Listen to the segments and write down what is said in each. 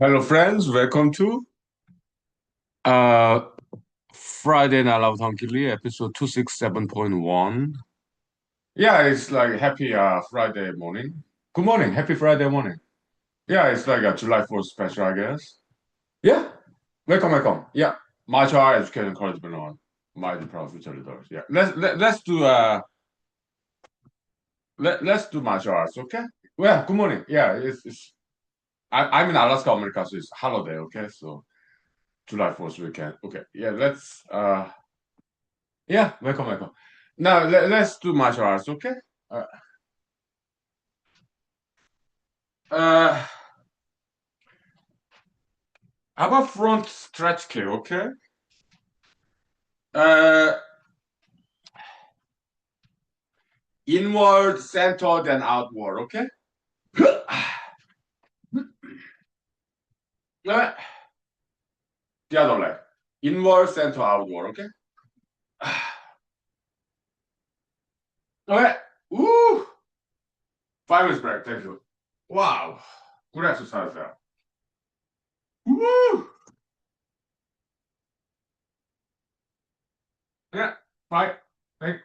Hello, friends. Welcome to uh Friday Night Love Hunkily, episode 267.1. Yeah, it's like happy Friday morning. Good morning. Happy Friday morning. Yeah, it's like a July 4th special, I guess. Yeah. Welcome, welcome. Yeah. Martial art education encouragement on my proud future leaders. Yeah. Let's do martial arts, okay? Well, good morning. Yeah, it's I'm in Alaska, America, so it's holiday, okay? So July 4th weekend. Okay. Yeah, yeah, welcome, welcome. Now let's do martial arts, okay? Uh, uh, how about front stretch kick, okay? Uh, Inward, center, then outward, okay? Uh, the other leg. Inward, center, outward, okay? Okay. Woo! 5 minutes break, thank you. Wow. Good exercise there. Woo! Yeah, right. Thanks.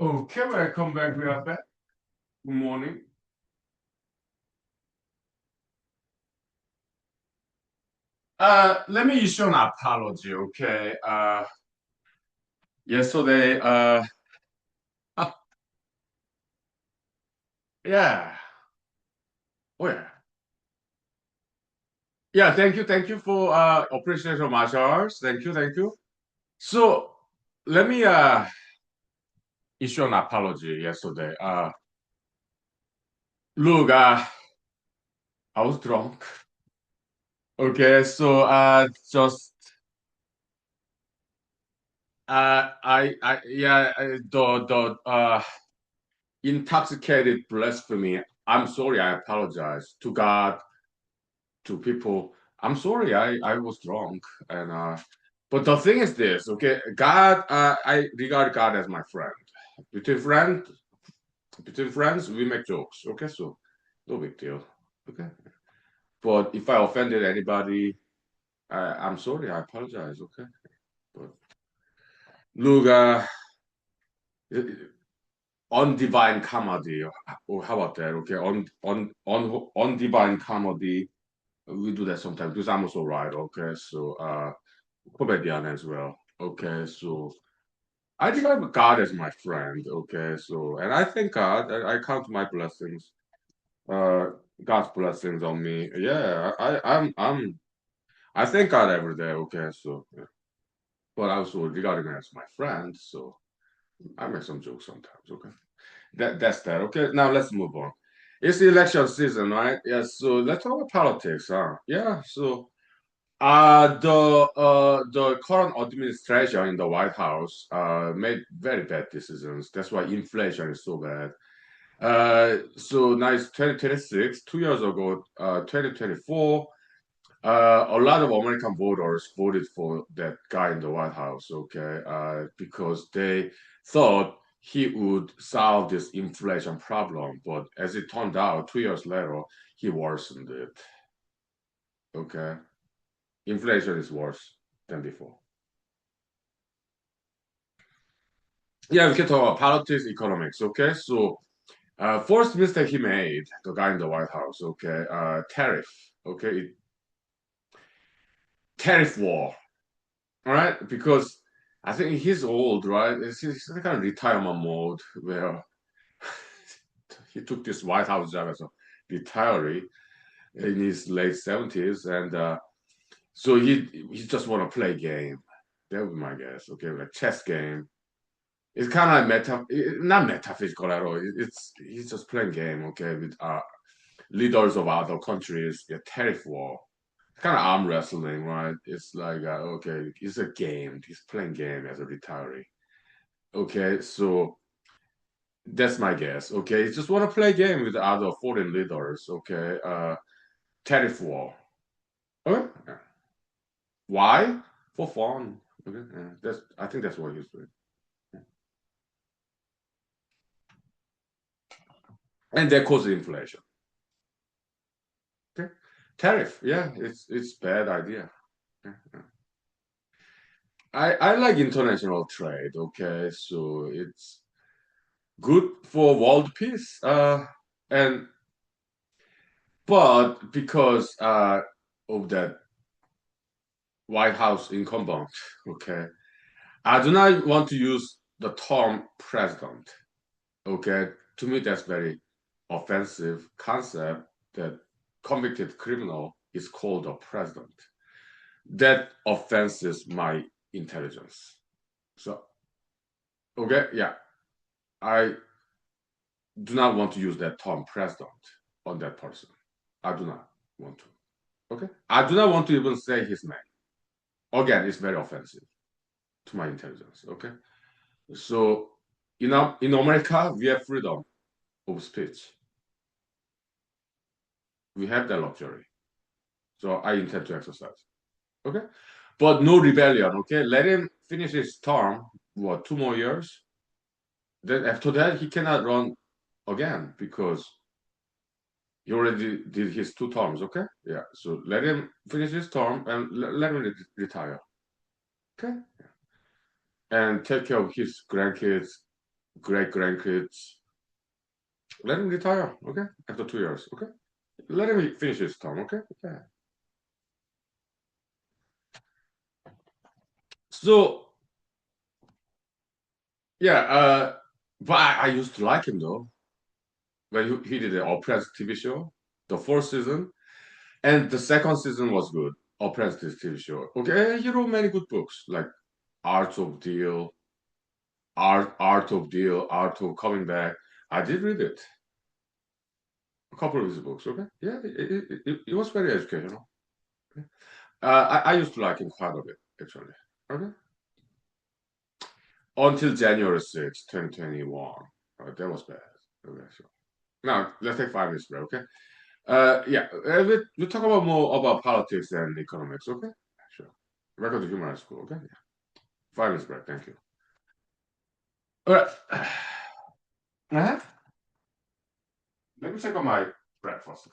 Okay, welcome back. We are back. Good morning. Let me issue an apology, okay? Yesterday, yeah. Oh yeah. Yeah, thank you for appreciation of martial arts. Thank you, thank you. So let me issue an apology yesterday. Look, I was drunk. Okay, so just I yeah, the intoxicated blasphemy. I'm sorry, I apologize to God, to people. I'm sorry, I was drunk and but the thing is this, okay? God, I regard God as my friend. Between friend, between friends, we make jokes. Okay, so no big deal. Okay. But if I offended anybody, I'm sorry. I apologize. Okay. But look, on divine comedy, or how about that? Okay, on divine comedy, we do that sometimes because I'm also right. Okay, so comedian as well. Okay, so I describe God as my friend. Okay, so and I thank God. I count my blessings. Uh, God's blessings on me. Yeah, I thank God every day. Okay, so yeah. But also regarding him as my friend, so I make some jokes sometimes. Okay. That's that. Okay, now let's move on. It's the election season, right? Yeah, so let's talk about politics, huh? Yeah, so the current administration in the White House made very bad decisions. That's why inflation is so bad. So now it's 2026, 2 years ago, 2024. A lot of American voters voted for that guy in the White House, okay, because they thought he would solve this inflation problem. But as it turned out, 2 years later, he worsened it. Okay, inflation is worse than before. Yeah, we can talk about politics, economics. Okay, so first mistake he made, the guy in the White House. Okay, tariff. Okay, tariff war. All right, because I think he's old, right? He's in kind of retirement mode where he took this White House job as a retiree in his late 70s, and so he just want to play game. That would be my guess. Okay, like chess game. It's kind of like not metaphysical at all. It's he's just playing game. Okay, with leaders of other countries, a tariff war. Kind of arm wrestling, right? It's like okay, it's a game. He's playing game as a retiree. Okay, so that's my guess. Okay, you just want to play a game with other foreign leaders. Okay, tariff war. Okay, yeah. Why? For fun. Okay, yeah. That's I think that's what he's doing. And that causes inflation. Okay, tariff. Yeah, it's bad idea. Yeah, yeah. I like international trade. Okay, so it's good for world peace. And but because of that White House incumbent, okay, I do not want to use the term president. Okay, to me that's very offensive concept that convicted criminal is called a president. That offenses my intelligence. So okay, yeah, I do not want to use that term president on that person. I do not want to. Okay, I do not want to even say his name. Again, it's very offensive to my intelligence. Okay, so in America we have freedom of speech. We have that luxury. So I intend to exercise. Okay. But no rebellion. Okay. Let him finish his term. What, 2 more years? Then after that, he cannot run again because he already did his 2 terms. Okay. Yeah. So let him finish his term and let him retire. Okay. And take care of his grandkids, great grandkids. Let him retire. Okay. After 2 years. Okay. Let him finish his term. Okay. Yeah. So yeah. But I used to like him though. When he did the Oprah's TV show, the first season, and the second season was good. Oprah's TV show. Okay, he wrote many good books like Art of Deal, Art of Coming Back. I did read it. A couple of his books. Okay, yeah, it was very educational. I used to like him quite a bit actually. Okay, until January 6th, 2021. That was bad. Okay, so now let's take 5 minutes break. Okay. Yeah, we talk about more about politics and economics, okay? Sure. Welcome to Human School, okay? Yeah. 5 minutes break, thank you. All right. Uh-huh. Let me check on my breakfast.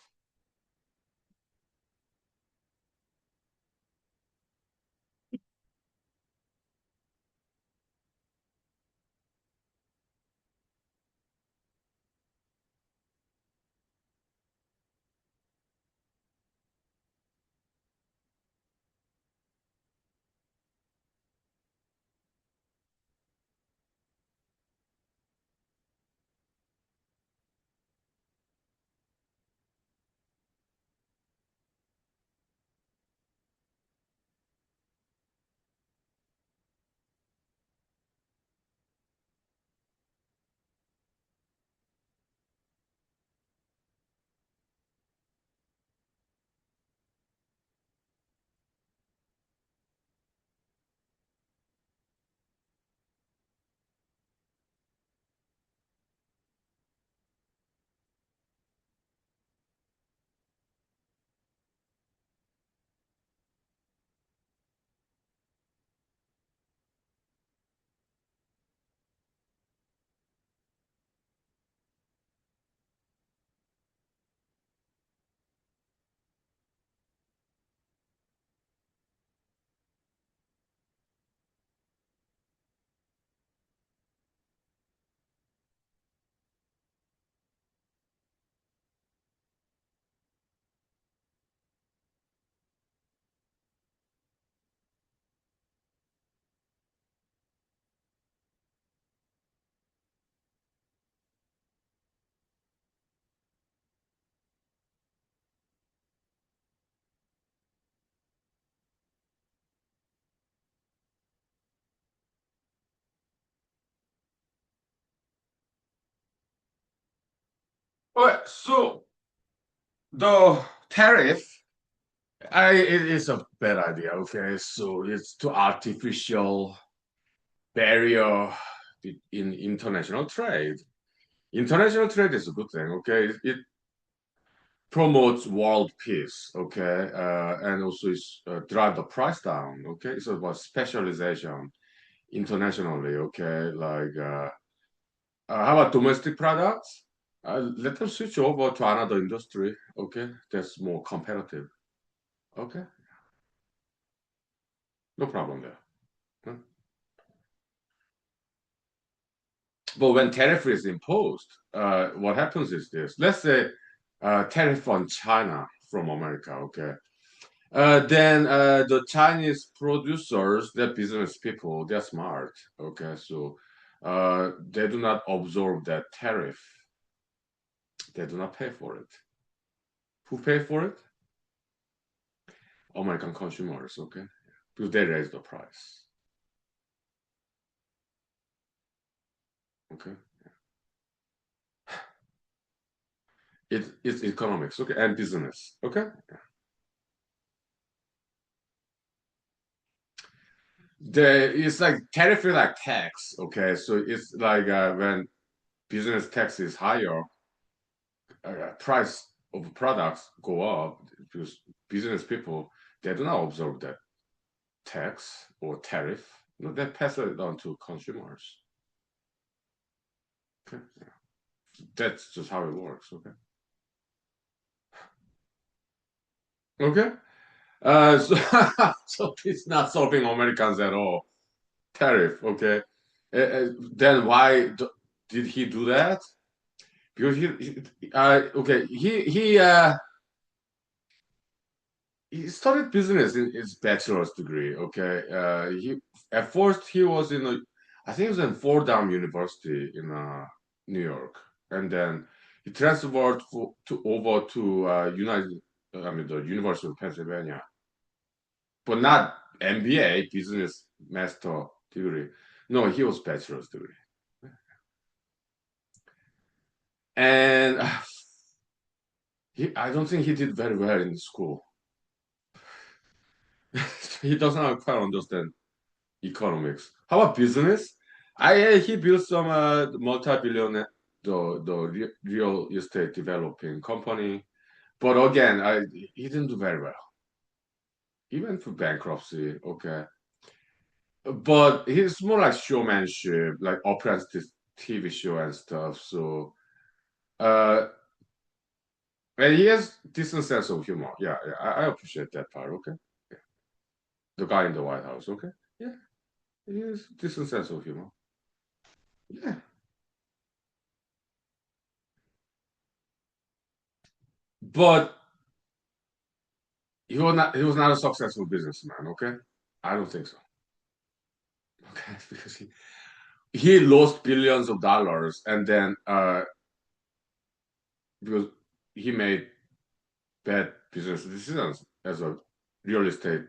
Well, so the tariff, it is a bad idea. Okay, so it's too artificial barrier in international trade. International trade is a good thing. Okay, it promotes world peace. Okay, and also it's drive the price down. Okay, it's about specialization internationally. Okay, like how about domestic products? Let them switch over to another industry. Okay, that's more competitive. Okay, no problem there. Hmm. But when tariff is imposed, what happens is this. Let's say tariff on China from America, okay? Then the Chinese producers, they're business people, they're smart, okay? So they do not absorb that tariff. They do not pay for it. Who pay for it? American consumers, okay? Because they raise the price, okay? It's economics, okay, and business, okay? It's like tariff is like tax, okay? So it's like when business tax is higher, price of products go up because business people they do not absorb that tax or tariff. No, they pass it on to consumers. Okay, that's just how it works. Okay, okay. So so it's not solving Americans at all. Tariff, okay. Then why did he do that? Because okay, he studied business in his bachelor's degree. Okay, he at first he was in a, I think it was in Fordham University in New York, and then he transferred to over to I mean the University of Pennsylvania, but not MBA, business master degree. No, he was bachelor's degree, and I don't think he did very well in school. He doesn't quite understand economics. How about business? He built some multi-billion real estate developing company, but again, he didn't do very well. He went for bankruptcy. Okay, but he's more like showmanship, like apprentice TV show and stuff. So, uh, and he has decent sense of humor. Yeah, yeah, I appreciate that part. Okay, yeah. The guy in the White House. Okay, yeah, he has decent sense of humor. Yeah, but he was not a successful businessman. Okay, I don't think so. Okay, because he lost billions of dollars, and then because he made bad business decisions as a real estate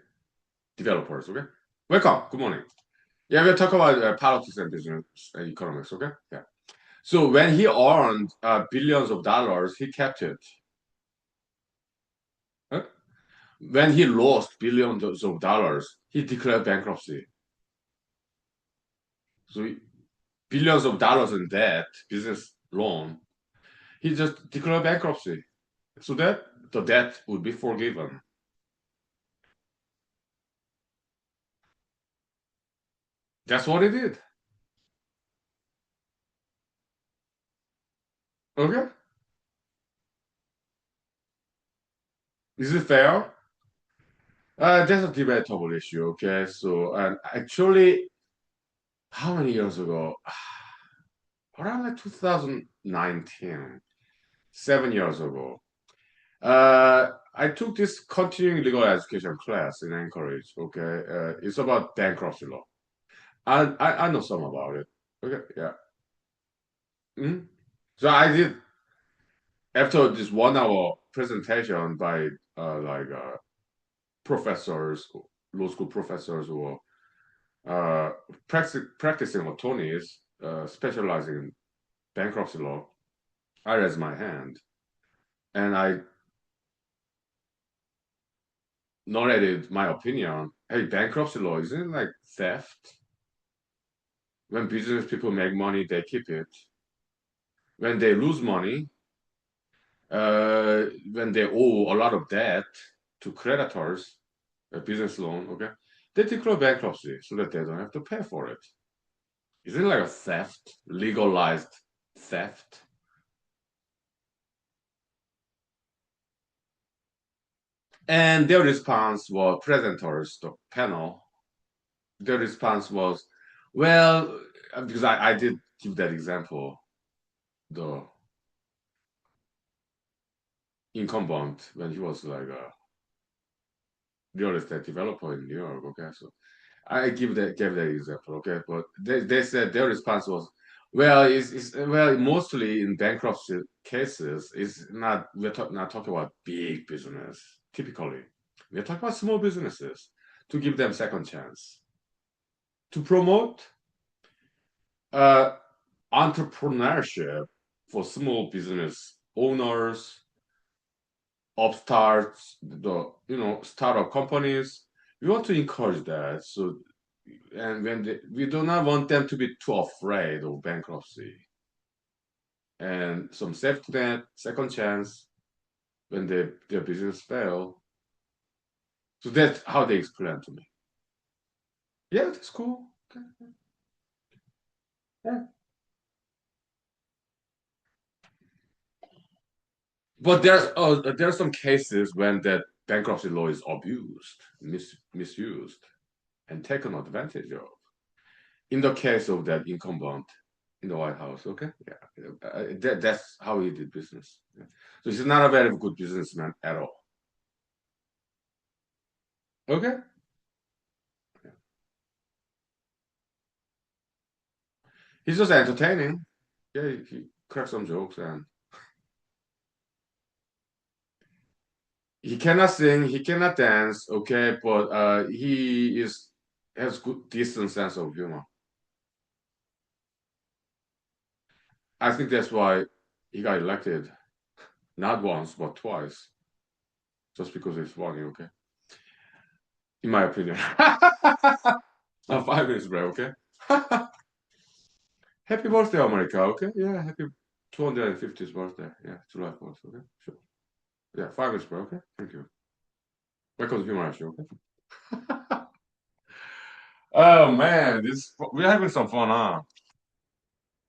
developers. Okay, welcome. Good morning. Yeah, we'll talk about politics and business and economics. Okay, yeah. So when he earned billions of dollars, he kept it. Huh? When he lost billions of dollars, he declared bankruptcy. So billions of dollars in debt, business loan, he just declared bankruptcy so that the debt would be forgiven. That's what he did. Okay, is it fair? That's a debatable issue. Okay, so and actually, how many years ago? Around like 2019, 7 years ago. I took this continuing legal education class in Anchorage. Okay, it's about bankruptcy law. I know some about it. Okay, yeah. Mhm. So I did after this 1 hour presentation by like professors, law school professors who were practicing attorneys specializing in bankruptcy law. I raised my hand and I narrated my opinion. Hey, bankruptcy law isn't it like theft. When business people make money, they keep it. When they lose money, when they owe a lot of debt to creditors, a business loan, okay, they declare bankruptcy so that they don't have to pay for it. Isn't it like a theft, legalized theft? And their response was presenters, the panel. Their response was, well, because I did give that example, the incumbent when he was like a real estate developer in New York. Okay, so I gave that example. Okay, but they said their response was, well, it's well mostly in bankruptcy cases, it's not not talking about big business typically. We're talking about small businesses to give them second chance to promote uh, entrepreneurship for small business owners, upstarts, the startup companies. We want to encourage that. So, and we do not want them to be too afraid of bankruptcy and some safety net, second chance when their business fail. So that's how they explain to me. Yeah, that's cool. Okay. Yeah. But there's some cases when that bankruptcy law is abused, misused, and taken advantage of. In the case of that incumbent in the White House, okay, yeah, that's how he did business. Yeah. So he's not a very good businessman at all. Okay, yeah. He's just entertaining. Yeah, he cracks some jokes and he cannot sing, he cannot dance. Okay, but he is has good, decent sense of humor. I think that's why he got elected not once but twice, just because he's funny. Okay, in my opinion. 5 minutes break. Okay. Happy birthday, America. Okay. Yeah. Happy 250th birthday. Yeah. July 4th. Okay. Sure. Yeah. 5 minutes break. Okay. Thank you. Welcome to Human Show. Okay. Oh man, this we're having some fun, huh?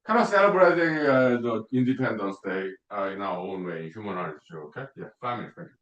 Kind of celebrating the Independence Day in our own way, Human Show. Okay. Yeah. 5 minutes. Thank you.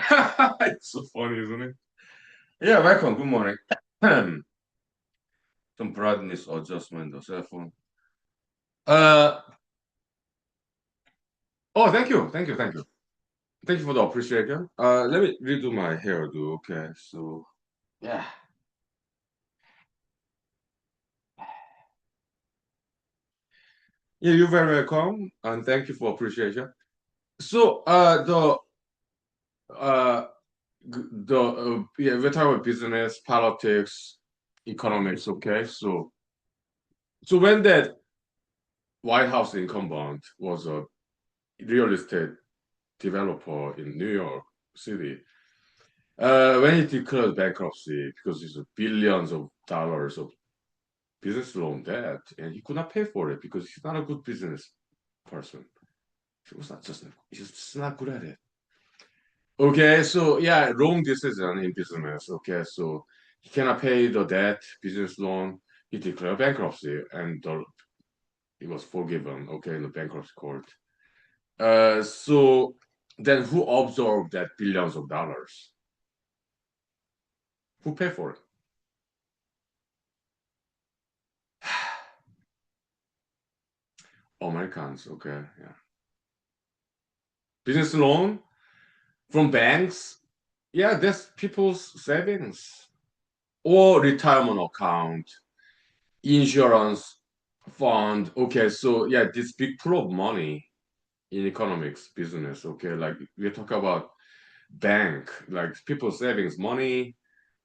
It's so funny, isn't it? Yeah, welcome. Good morning. Some brightness adjustment on cell phone. Uh, oh, thank you for the appreciation. Let me redo my hairdo. Okay, so yeah, yeah, you're very welcome, and thank you for appreciation. So, uh, yeah, we're talking about business, politics, economics. Okay, so when that White House incumbent was a real estate developer in New York City, when he declared bankruptcy because it's billions of dollars of business loan debt, and he could not pay for it because he's not a good business person. He was not just he's just not good at it. Okay, so yeah, wrong decision in business. Okay, so he cannot pay the debt, business loan. He declared bankruptcy, and he was forgiven. Okay, in the bankruptcy court. So then who absorbed that billions of dollars? Who paid for it? Americans. Okay, yeah. Business loan from banks. Yeah, that's people's savings or retirement account, insurance fund. Okay, so yeah, this big pool of money in economics, business. Okay, like we talk about bank, like people's savings money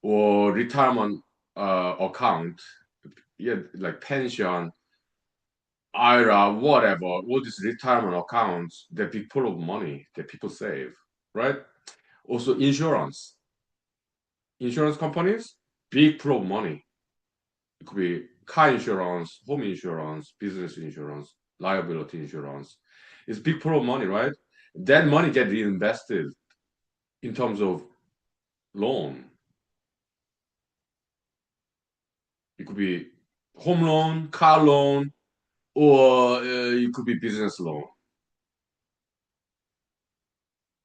or retirement account. Yeah, like pension, IRA, whatever. All these retirement accounts, the big pool of money that people save, right? Also insurance companies, big pool of money. It could be car insurance, home insurance, business insurance, liability insurance. It's big pool of money, right? That money get reinvested in terms of loan. It could be home loan, car loan, or it could be business loan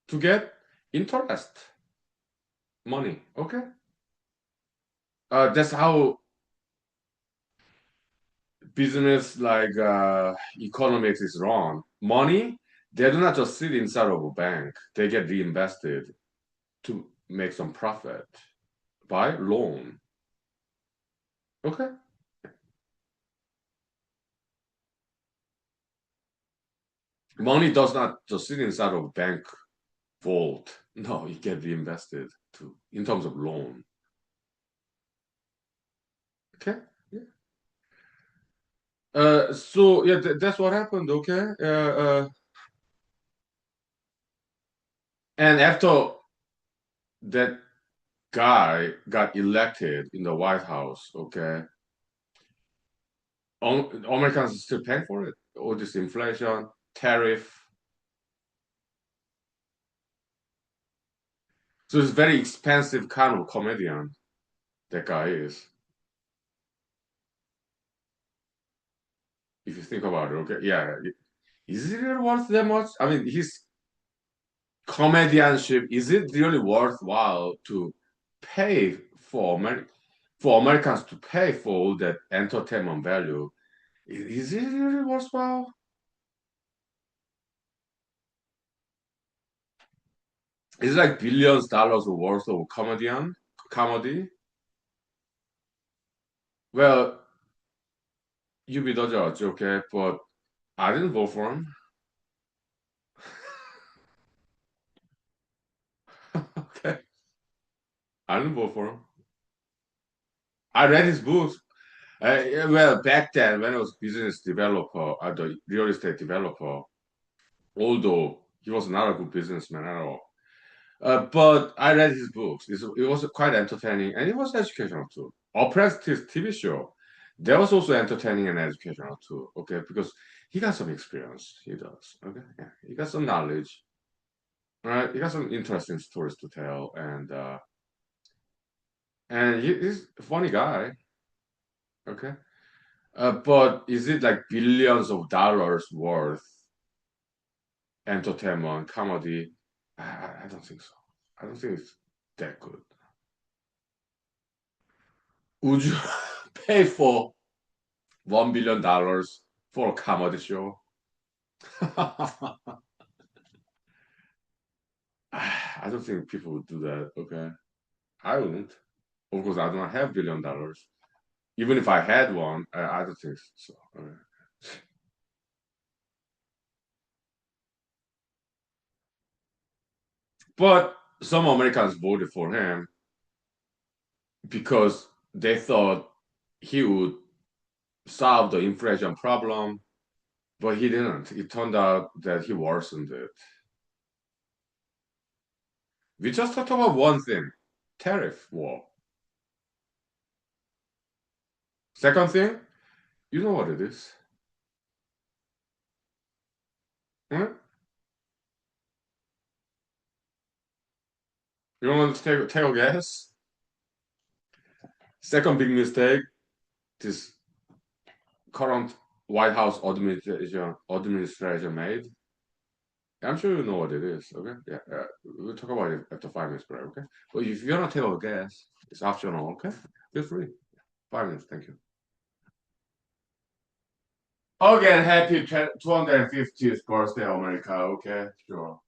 to get interest money. Okay, that's how business like economics is run. Money, they do not just sit inside of a bank. They get reinvested to make some profit by loan. Okay. Money does not just sit inside of bank vault. No, it get reinvested to in terms of loan. Okay. Yeah. So yeah, that's what happened. Okay. And after that guy got elected in the White House, okay, Americans are still paying for it. All this inflation, tariff. So it's very expensive kind of comedian that guy is. If you think about it, okay, yeah, is it really worth that much? I mean, his comedianship, is it really worthwhile to pay for Americans to pay for all that entertainment value? Is it really worthwhile? Is it like billions dollars worth of comedy? Well, you be the judge, okay? But I didn't vote for him. Okay, I didn't vote for him. I read his books. Well, back then when I was business developer, the real estate developer, although he was not a good businessman at all. But I read his books. It was quite entertaining and it was educational too. Oppressed his TV show. That was also entertaining and educational too. Okay, because he got some experience. He does. Okay, yeah, he got some knowledge. All right, he got some interesting stories to tell, and he's a funny guy. Okay, but is it like billions of dollars worth entertainment comedy? I don't think so. I don't think it's that good. Would you pay for $1 billion for a comedy show? I don't think people would do that. Okay, I wouldn't. Of course, I don't have $1 billion. Even if I had one, I don't think so. Okay. But some Americans voted for him because they thought he would solve the inflation problem, but he didn't. It turned out that he worsened it. We just talked about one thing, tariff war. Second thing, you know what it is. Hmm? You don't want to take a guess? Second big mistake this current White House administration made. I'm sure you know what it is. Okay, yeah, we'll talk about it after 5 minutes break. Okay, but if you want to take a guess, it's optional. Okay, feel free. 5 minutes. Thank you. Again, happy 250th birthday, America. Okay, sure.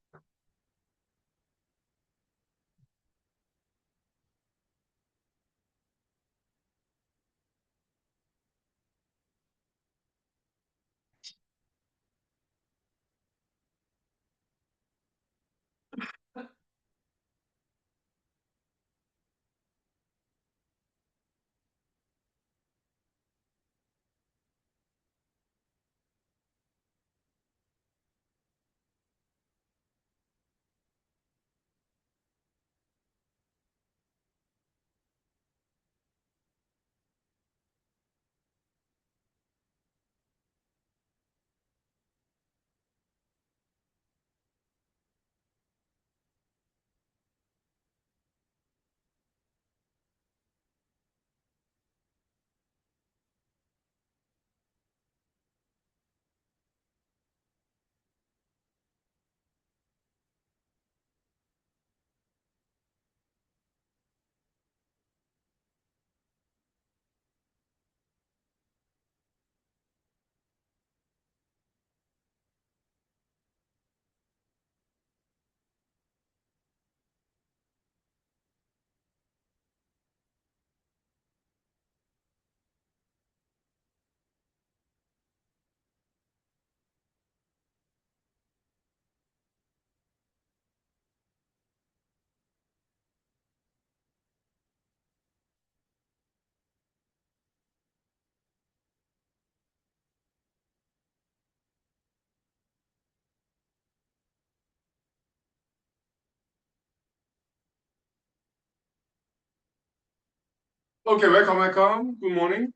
Okay, welcome, welcome. Good morning.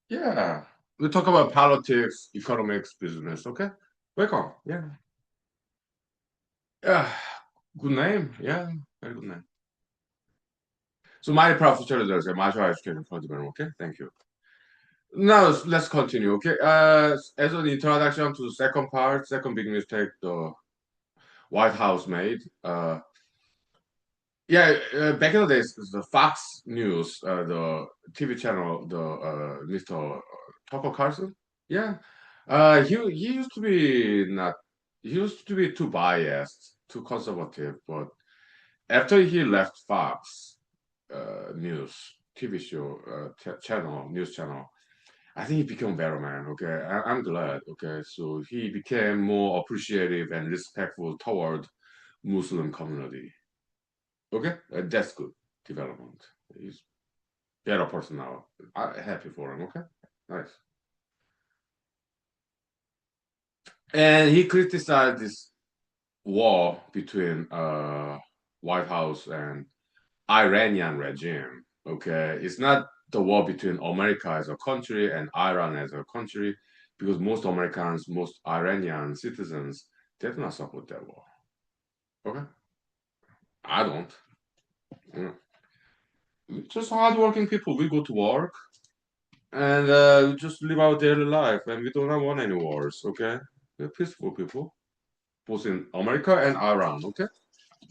Yeah, we talk about politics, economics, business. Okay, welcome. Yeah, yeah. Good name. Yeah, very good name. So my professor 마셔 education for the okay? Thank you. Now let's continue, okay? As an introduction to the second part, second big mistake the White House made. Yeah, back in the days, the Fox News, the TV channel, the Mr. Tucker Carlson. Yeah, he used to be not. He used to be too biased, too conservative, but after he left Fox News TV show channel news channel, I think he became better man. Okay, I'm glad. Okay, so he became more appreciative and respectful toward Muslim community. Okay, that's good development. He's better person now. I'm happy for him. Okay, nice. And he criticized this war between White House and Iranian regime. Okay, it's not the war between America as a country and Iran as a country, because most Americans, most Iranian citizens, they do not support that war. Okay, I don't. Mm. Just hardworking people. We go to work and we just live our daily life, and we do not want any wars. Okay, we're peaceful people, both in America and Iran. Okay.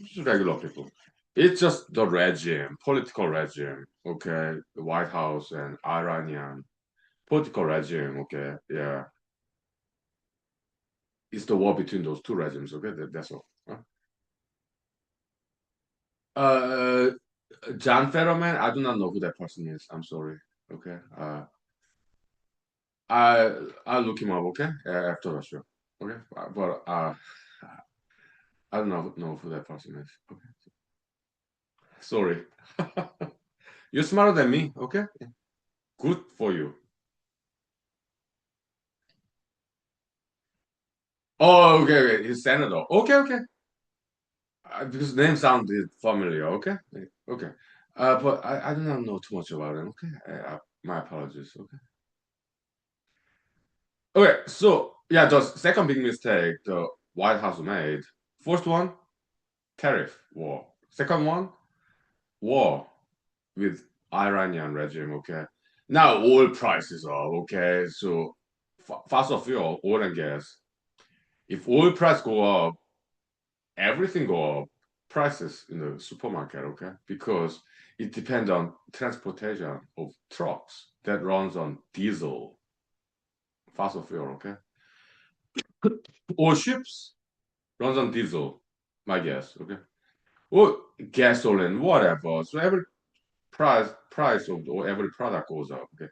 Just regular people. It's just the regime, political regime, okay? The White House and Iranian political regime, okay? Yeah. It's the war between those two regimes, okay? That's all. Huh? Uh, John Fetterman, I do not know who that person is. I'm sorry. Okay. I'll look him up, okay? After the show. Okay. But I don't know who that person is. Okay. Sorry. You're smarter than me, okay? Good for you. Oh, okay, okay. He's senator. Okay, okay. Because name sounded familiar. Okay, okay. But I do not know too much about him. Okay, my apologies. Okay. Okay. So yeah, the second big mistake the White House made. First one, tariff war. Second one, war with Iranian regime. Okay. Now oil prices are okay. So fossil fuel, oil and gas. If oil price go up, everything go up, prices in the supermarket, okay? Because it depends on transportation of trucks that runs on diesel, fossil fuel, okay? Or ships runs on diesel, my guess, okay? Or gasoline, whatever. So every price of or every product goes up, okay?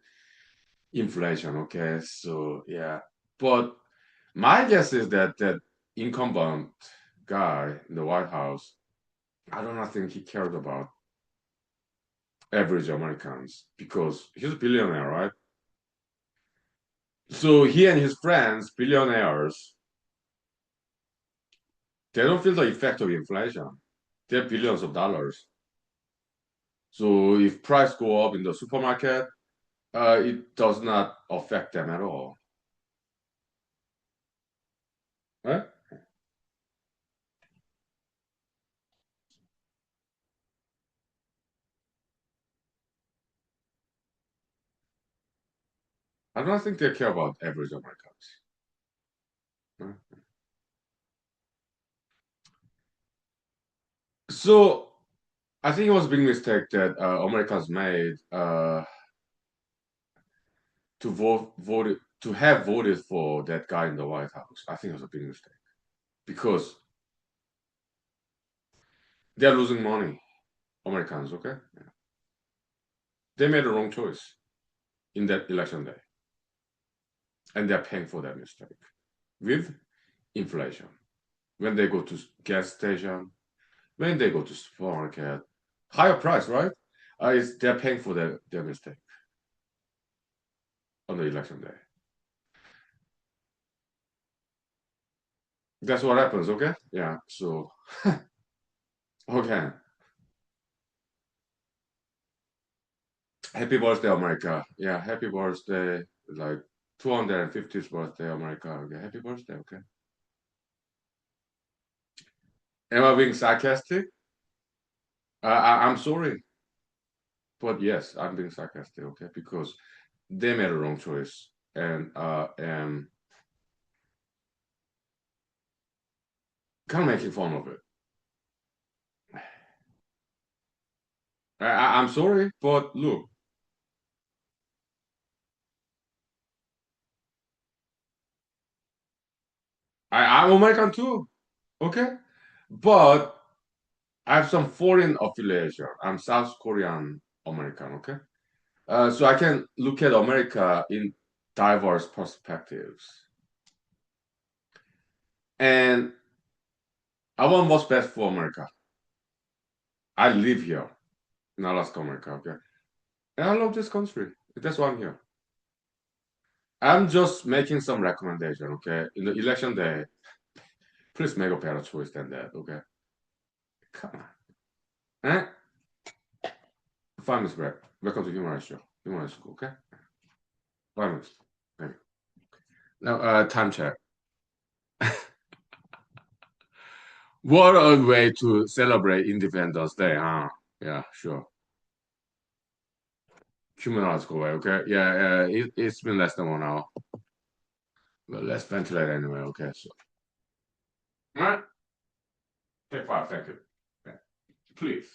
Inflation, okay? So yeah. But my guess is that that incumbent guy in the White House, I do not think he cared about average Americans because he's a billionaire, right? So he and his friends, billionaires, they don't feel the effect of inflation. They're billions of dollars. So if price go up in the supermarket, it does not affect them at all. Right? I don't think they care about average Americans. Right? So I think it was a big mistake that Americans made to vote to have voted for that guy in the White House. I think it was a big mistake because they're losing money. Americans, okay? They made a wrong choice in that election day, and they're paying for that mistake with inflation. When they go to gas station, when they go to supermarket, higher price, right? They're paying for their mistake on the election day. That's what happens, okay? Yeah. So, okay. Happy birthday, America. Yeah, happy birthday. Like 250th birthday, America. Okay, happy birthday, okay? Am I being sarcastic? I'm sorry. But yes, I'm being sarcastic, okay? Because they made a wrong choice, and kind of making fun of it. I'm sorry, but look, I'm American too, okay? But I have some foreign affiliation. I'm South Korean American, okay? So I can look at America in diverse perspectives, and I want what's best for America. I live here in Alaska, America, okay? And I love this country. That's why I'm here. I'm just making some recommendation, okay? In the election day, please make a better choice than that, okay? Come on. Eh? 5 minutes break. Welcome to Human Show. Human School, okay? 5 minutes. Maybe. Now, time check. What a way to celebrate Independence Day, huh? Yeah, sure. Human way, okay? Yeah, it's been less than 1 hour. But let's ventilate anyway, okay? So, all right. Take 5, thank you. please.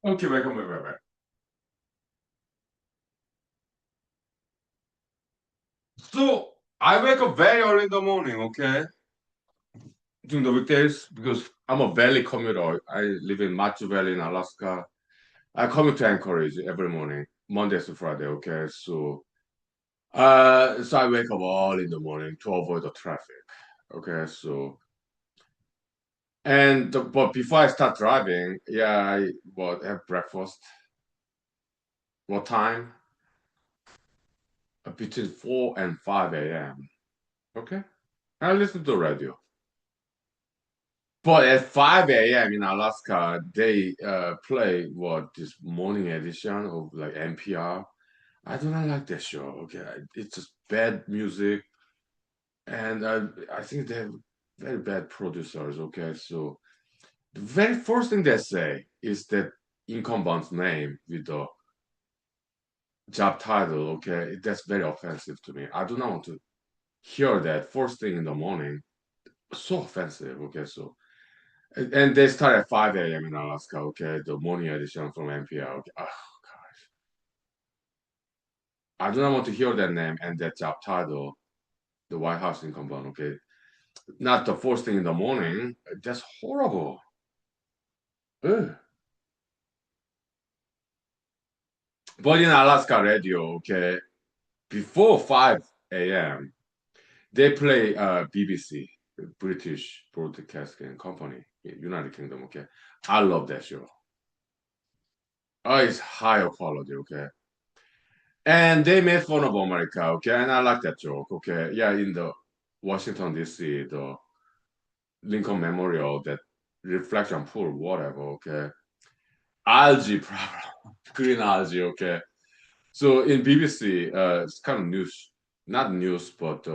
Okay, welcome, welcome. So I wake up very early in the morning, okay, during the weekdays because I'm a valley commuter. I live in Matsu Valley in Alaska. I commute to Anchorage every morning, Monday to Friday, okay. So I wake up early in the morning to avoid the traffic, okay. But before I start driving, yeah, I what have breakfast. What time? Between 4 and 5 a.m. Okay, I listen to radio. But at 5 a.m. in Alaska, they play what this morning edition of like NPR. I do not like that show. Okay, it's just bad music, and I think they have very bad producers. Okay, so the very first thing they say is that incumbent's name with the job title. Okay, that's very offensive to me. I do not want to hear that first thing in the morning. So offensive. Okay, so. And they start at 5 a.m. in Alaska, okay? The morning edition from NPR. Okay. Oh, gosh. I do not want to hear that name and that job title, the White House incumbent, okay? Not the first thing in the morning. That's horrible. Ugh. But in Alaska radio, okay, before 5 a.m., they play BBC, British Broadcasting Company, United Kingdom, okay? I love that show. Oh, it's higher quality, okay? And they made fun of America, okay? And I like that joke, okay? Yeah, in the Washington, D.C., the Lincoln Memorial, that reflection pool, whatever, okay? Algae problem, green algae, okay? So in BBC, it's kind of news, not news, but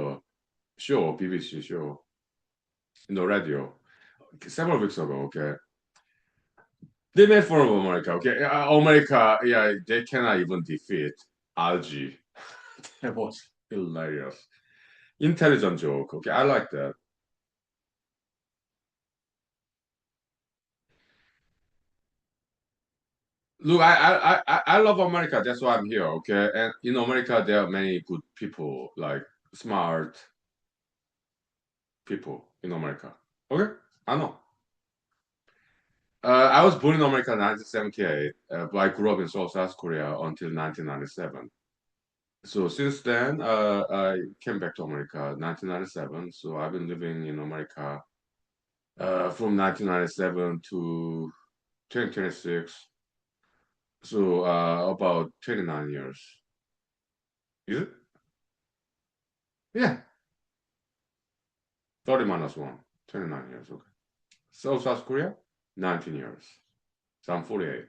show, BBC show, in the radio, several weeks ago, okay? They made fun of America, okay? America, yeah, they cannot even defeat algae. That was hilarious. Intelligent joke. Okay, I like that. Look, I love America. That's why I'm here. Okay, and in America there are many good people, like smart people in America. Okay, I know. I was born in America in 1978, but I grew up in South Korea until 1997. So since then, I came back to America 1997. So I've been living in America from 1997 to 2026. So about 29 years. Is it? Yeah, 30 minus 1, 29 years. Okay. So South Korea, 19 years. So I'm 48.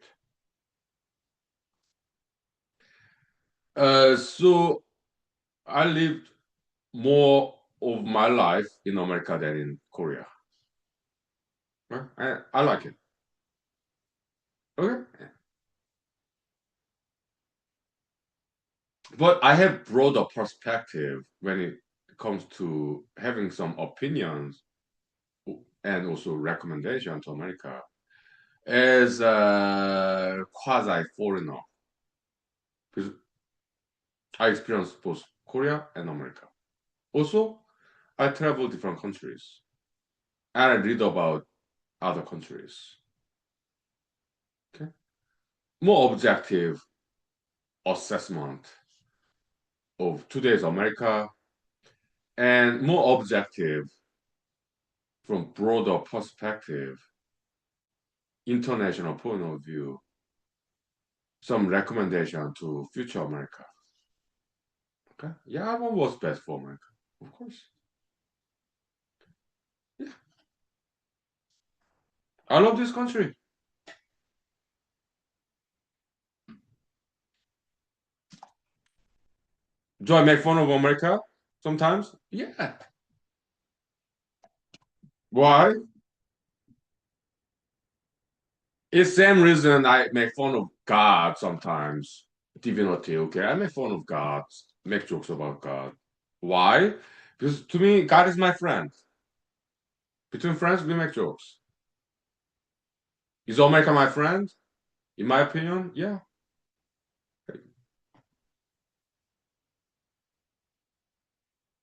So I lived more of my life in America than in Korea. I like it. Okay. But I have broader perspective when it comes to having some opinions and also recommendation to America as a quasi foreigner because I experienced both Korea and America. Also, I travel different countries and I read about other countries. Okay, more objective assessment of today's America and more objective from broader perspective, international point of view, some recommendation to future America. Okay, yeah, I want what's best for America, of course. Yeah, I love this country. Do I make fun of America sometimes? Yeah. Why? It's same reason I make fun of God sometimes. Divinity, okay? I make fun of God, make jokes about God. Why? Because to me, God is my friend. Between friends, we make jokes. Is America my friend? In my opinion, yeah.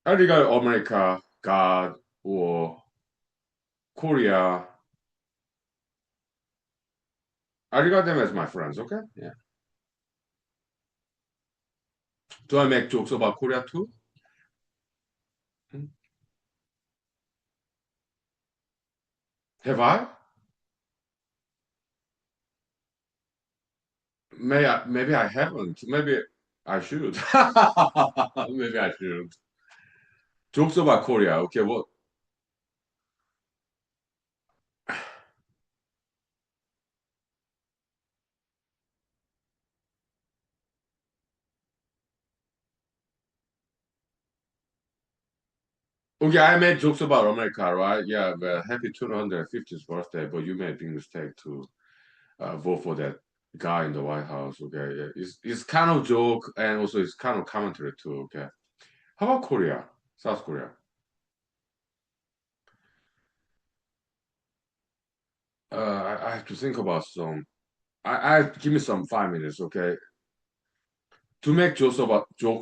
I regard America, God, or Korea. I regard them as my friends, okay? Yeah. Do I make jokes about Korea too? Hmm. Have I? Maybe I haven't. Maybe I should. Maybe I should. Jokes about Korea. Okay, well, okay, I made jokes about America, right? Yeah, but happy 250th birthday, but you made big mistake to vote for that guy in the White House. Okay, yeah. It's kind of joke and also it's kind of commentary too. Okay, how about Korea, South Korea? I have to think about some. I give me some 5 minutes, okay, to make jokes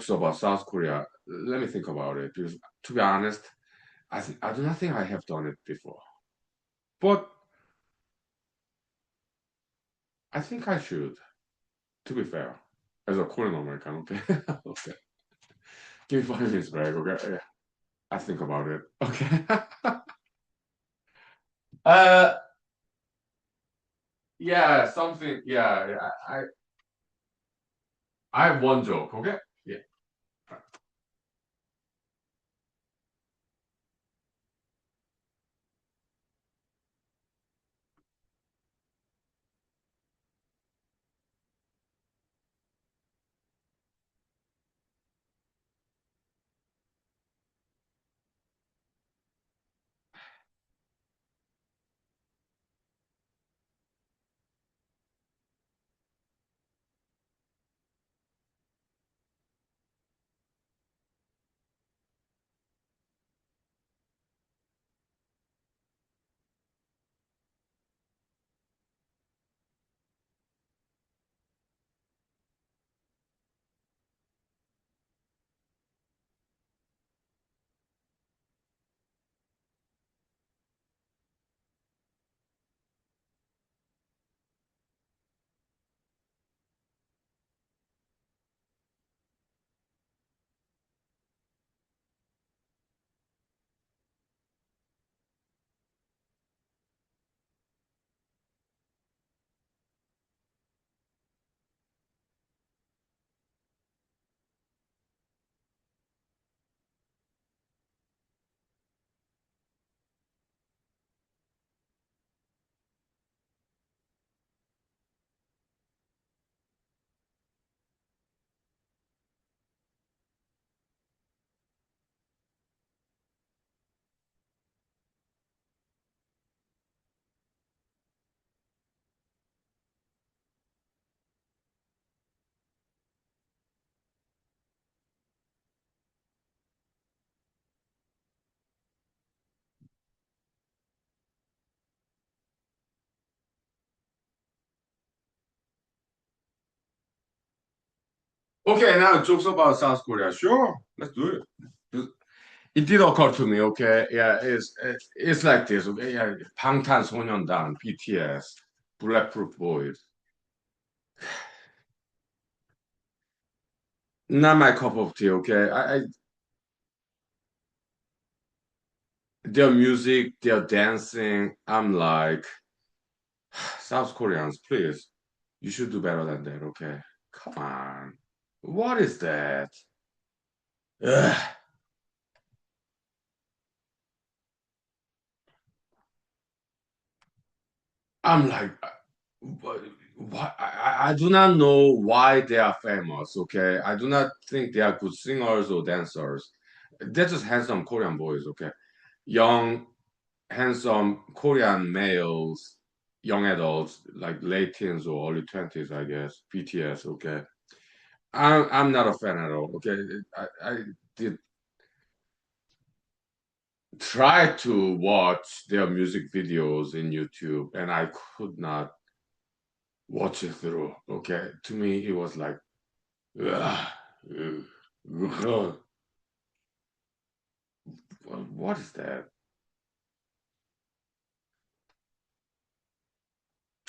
about South Korea. Let me think about it because, to be honest, I do not think I have done it before, but I think I should. To be fair, as a Korean American, okay, okay. Give me 5 minutes break, okay? Yeah, I think about it, okay. uh, yeah, something. Yeah, yeah, I have one joke, okay? Yeah. Okay, now jokes about South Korea. Sure, let's do it. It did occur to me. Okay, yeah, it's like this. Okay, yeah, 방탄소년단, BTS, Bulletproof Boys. Not my cup of tea. Okay, their music, their dancing. I'm like South Koreans, please. You should do better than that. Okay, come on. What is that? Ugh. I'm like, what? I do not know why they are famous. Okay, I do not think they are good singers or dancers. They're just handsome Korean boys. Okay, young, handsome Korean males, young adults, like late teens or early 20s, I guess. BTS. Okay, I'm not a fan at all. Okay, I did try to watch their music videos in YouTube, and I could not watch it through. Okay, to me it was like, ugh, ugh, ugh. What is that?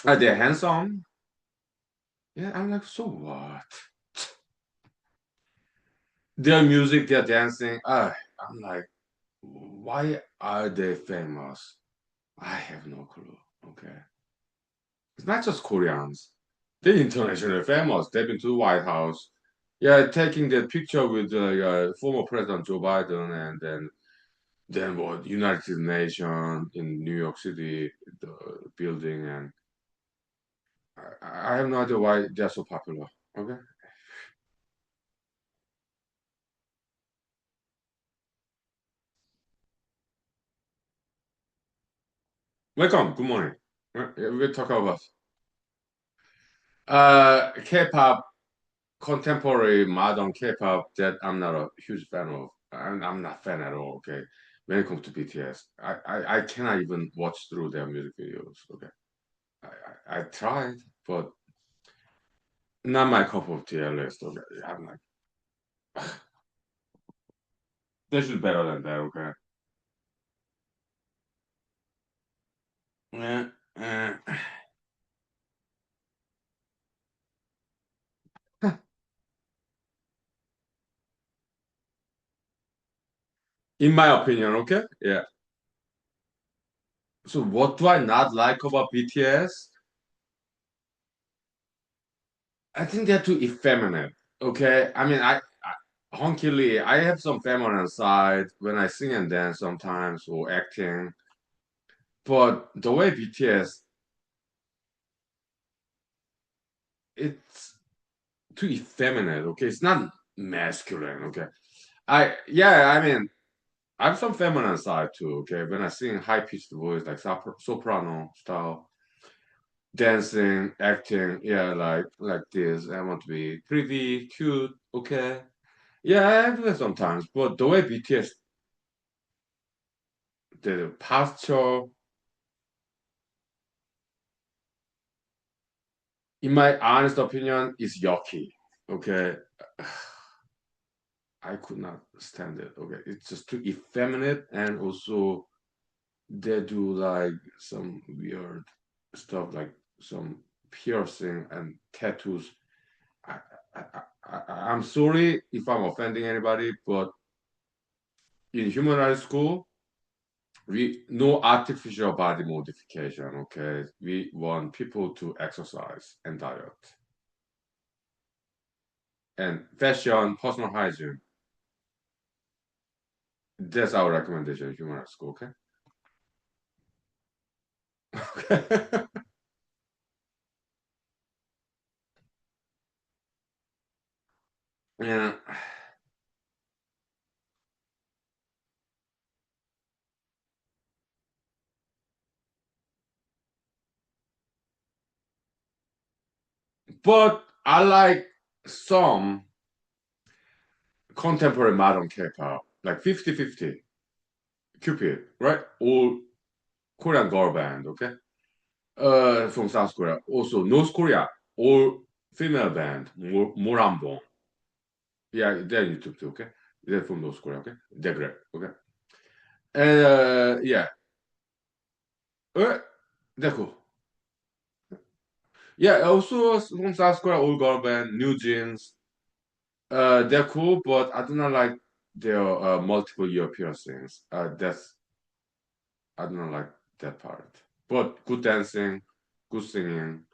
They're handsome. Yeah, I'm like, so what? Their music, their dancing. I'm like, why are they famous? I have no clue. Okay, it's not just Koreans. They're internationally famous. They've been to the White House. Yeah, taking that picture with former President Joe Biden, and then what? United Nations in New York City, the building, and I have no idea why they're so popular. Okay, welcome. Good morning. We talk about K-pop, contemporary modern K-pop that I'm not a huge fan of. I'm not fan at all. Okay, when it comes to BTS, I cannot even watch through their music videos. Okay, I tried, but not my cup of tea at least. Okay, I'm like, they should better than that. Okay. Yeah, uh, in my opinion, okay? Yeah. So what do I not like about BTS? I think they're too effeminate. Okay. I mean, Huhnkie Lee, I have some feminine side when I sing and dance sometimes or acting, but the way BTS, it's too effeminate. Okay. It's not masculine. Okay. Yeah, I mean, I have some feminine side too. Okay. When I sing high pitched voice, like soprano style, dancing, acting, yeah, like this. I want to be pretty, cute, okay. Yeah, I do that sometimes. But the way BTS, the posture, in my honest opinion, is yucky. Okay. I could not stand it. Okay. It's just too effeminate, and also they do like some weird stuff, like some piercing and tattoos. I, I'm sorry if I'm offending anybody, but in human school, we no artificial body modification. Okay, we want people to exercise and diet and fashion, personal hygiene. That's our recommendation in human school. Okay. Okay. Yeah, but I like some contemporary modern K-pop, like 50-50, Cupid, right? All Korean girl band. Okay. From South Korea. Also North Korea, all female band, Moranbong. Yeah, they're YouTube too, okay? They're from North Korea, okay? They're great, okay? And yeah, uh, they're cool. Yeah, also from South Korea, old girl band, New Jeans. They're cool, but I do not like their multiple ear piercings. I do not like that part. But good dancing, good singing,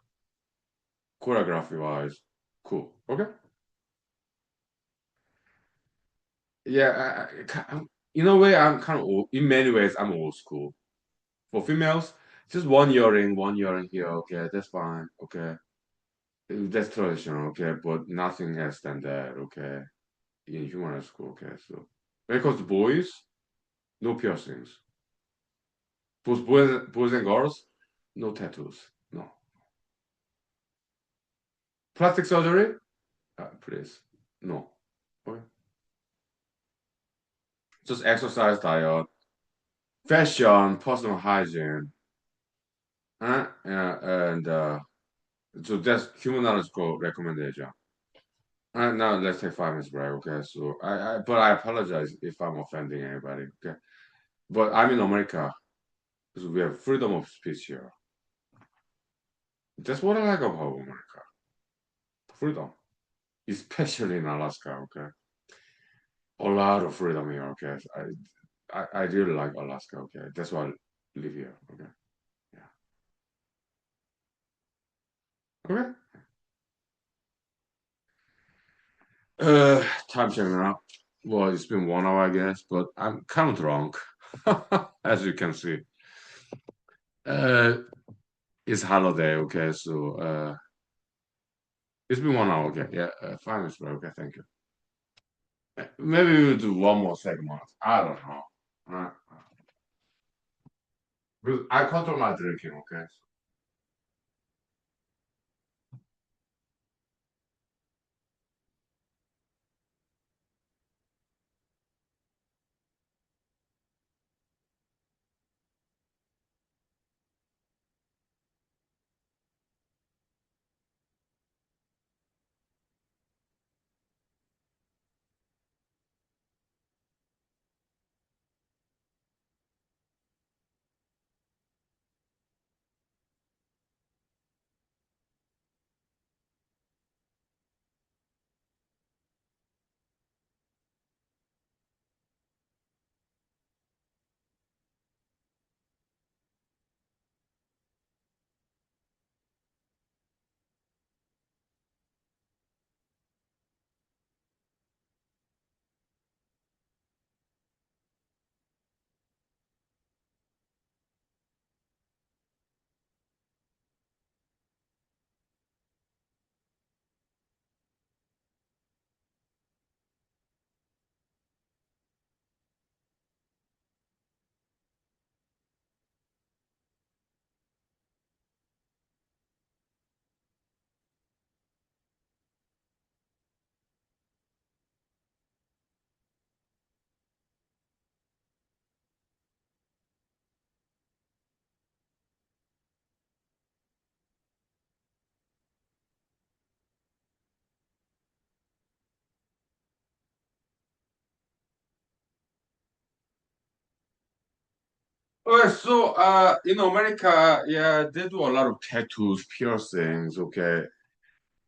choreography wise, cool. Okay. Yeah, in a way, I'm kind of old. In many ways, I'm old school. For females, just one earring here. Okay, that's fine. Okay, that's traditional. Okay, but nothing else than that. Okay, in human school. Okay, so when it comes to boys, no piercings. Boys and girls, no tattoos. No plastic surgery. Please, no. Okay, just exercise, diet, fashion, personal hygiene, and so that's humanological recommendation. Now let's take 5 minutes break. Okay, so but I apologize if I'm offending anybody. Okay, but I'm in America, so we have freedom of speech here. That's what I like about America, freedom, especially in Alaska. Okay, a lot of freedom here. Okay, I really like Alaska. Okay, that's why I live here. Okay, yeah. Okay. Time checking out. Well, it's been 1 hour, I guess, but I'm kind of drunk, as you can see. Uh, it's holiday, okay, so it's been 1 hour, okay, yeah, 5 minutes, break, okay, thank you. Maybe we'll do one more segment. I don't know. Uh, because I control my drinking, okay. Okay, so in America, yeah, they do a lot of tattoos, piercings, okay.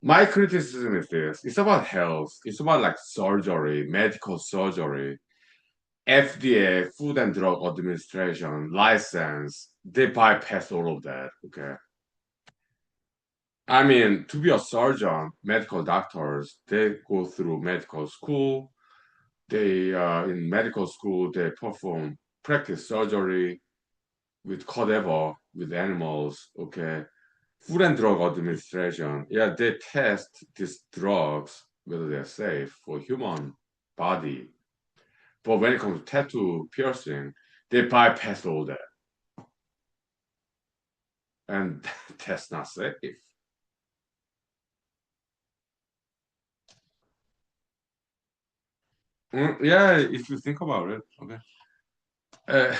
My criticism is this: it's about health, it's about like surgery, medical surgery. FDA, Food and Drug Administration, license, they bypass all of that. Okay. I mean, to be a surgeon, medical doctors, they go through medical school. They in medical school they perform practice surgery with cadaver, with animals. Okay. Food and Drug Administration, yeah, they test these drugs whether they're safe for human body. But when it comes to tattoo piercing, they bypass all that. And that's not safe. Yeah, if you think about it, okay. Uh,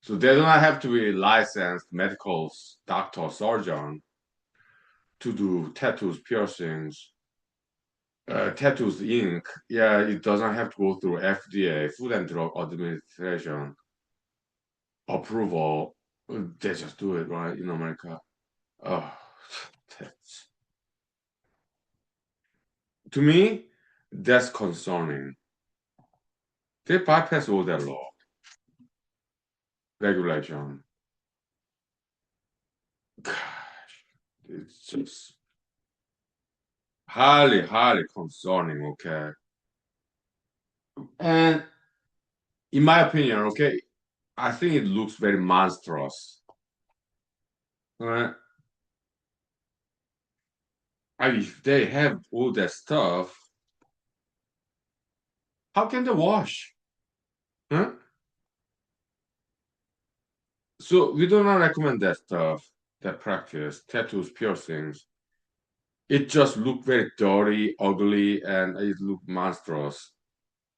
so they do not have to be licensed medical doctor surgeon to do tattoos, piercings. tattoos ink. Yeah, it doesn't have to go through FDA, Food and Drug Administration approval. They just do it, right, in America. Oh, that's, to me, that's concerning. They bypass all that law, regulation. Gosh, it's just highly, highly concerning, okay? And in my opinion, okay, I think it looks very monstrous. Right? I mean, if they have all that stuff, how can they wash? Huh? So we do not recommend that stuff, that practice, tattoos, piercings. It just look very dirty, ugly, and it look monstrous.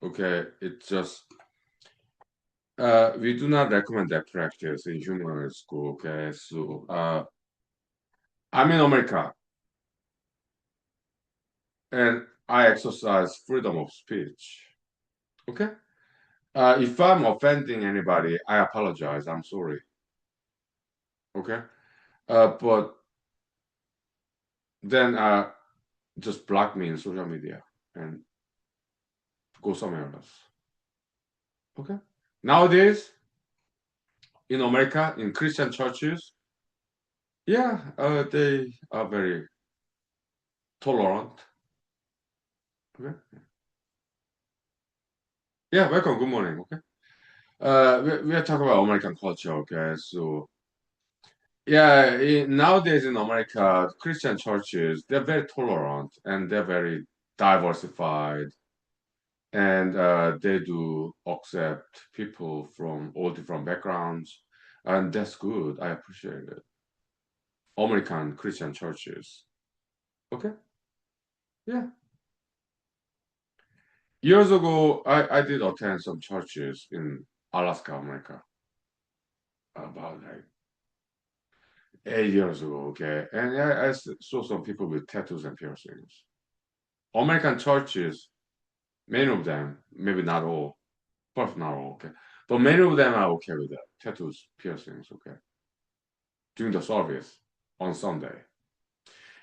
Okay, it just we do not recommend that practice in human school. Okay, so I'm in America and I exercise freedom of speech. Okay, if I'm offending anybody, I apologize. I'm sorry. Okay, but then just block me in social media and go somewhere else. Okay. Nowadays in America, in Christian churches, yeah, they are very tolerant. Okay. Yeah, welcome. Good morning. Okay. We are talking about American culture. Okay. So yeah, nowadays in America, Christian churches, they're very tolerant and they're very diversified, and they do accept people from all different backgrounds, and that's good. I appreciate it. American Christian churches. Okay. Yeah. Years ago, I did attend some churches in Alaska, America, about like 8 years ago, okay? And I saw some people with tattoos and piercings. American churches, many of them, maybe not all, of course not all, okay? But many of them are okay with that, tattoos, piercings, okay? During the service on Sunday.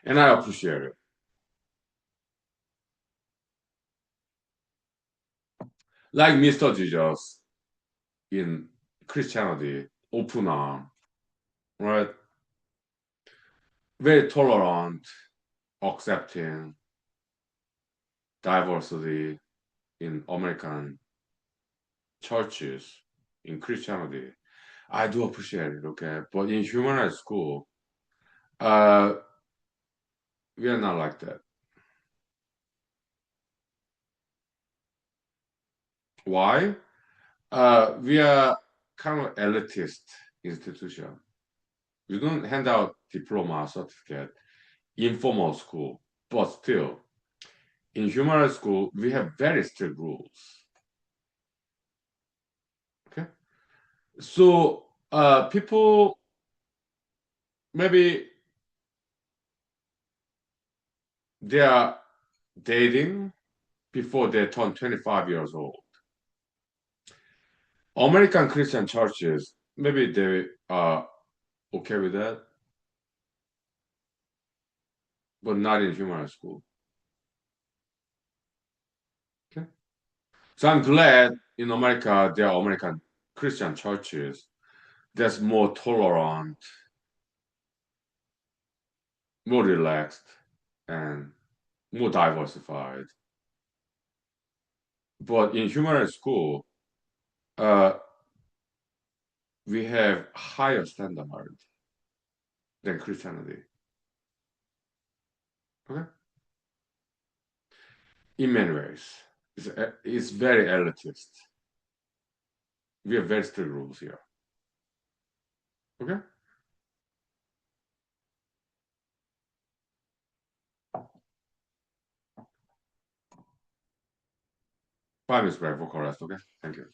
And I appreciate it. Like Mr. Jesus in Christianity, open arm, right? Very tolerant, accepting, diversity in American churches, in Christianity. I do appreciate it, okay? But in humanized school, uh, we are not like that. Why? We are kind of elitist institution. We don't hand out diploma certificate, informal school, but still, in humanized school, we have very strict rules. Okay, so people maybe they are dating before they turn 25 years old. American Christian churches, maybe they are okay with that, but not in human school. Okay. So I'm glad in America there are American Christian churches that's more tolerant, more relaxed, and more diversified. But in human school, uh, we have higher standard than Christianity. Okay. In many ways, it's very elitist. We have very strict rules here. Okay. 5 minutes break for chorus. Okay. Thank you.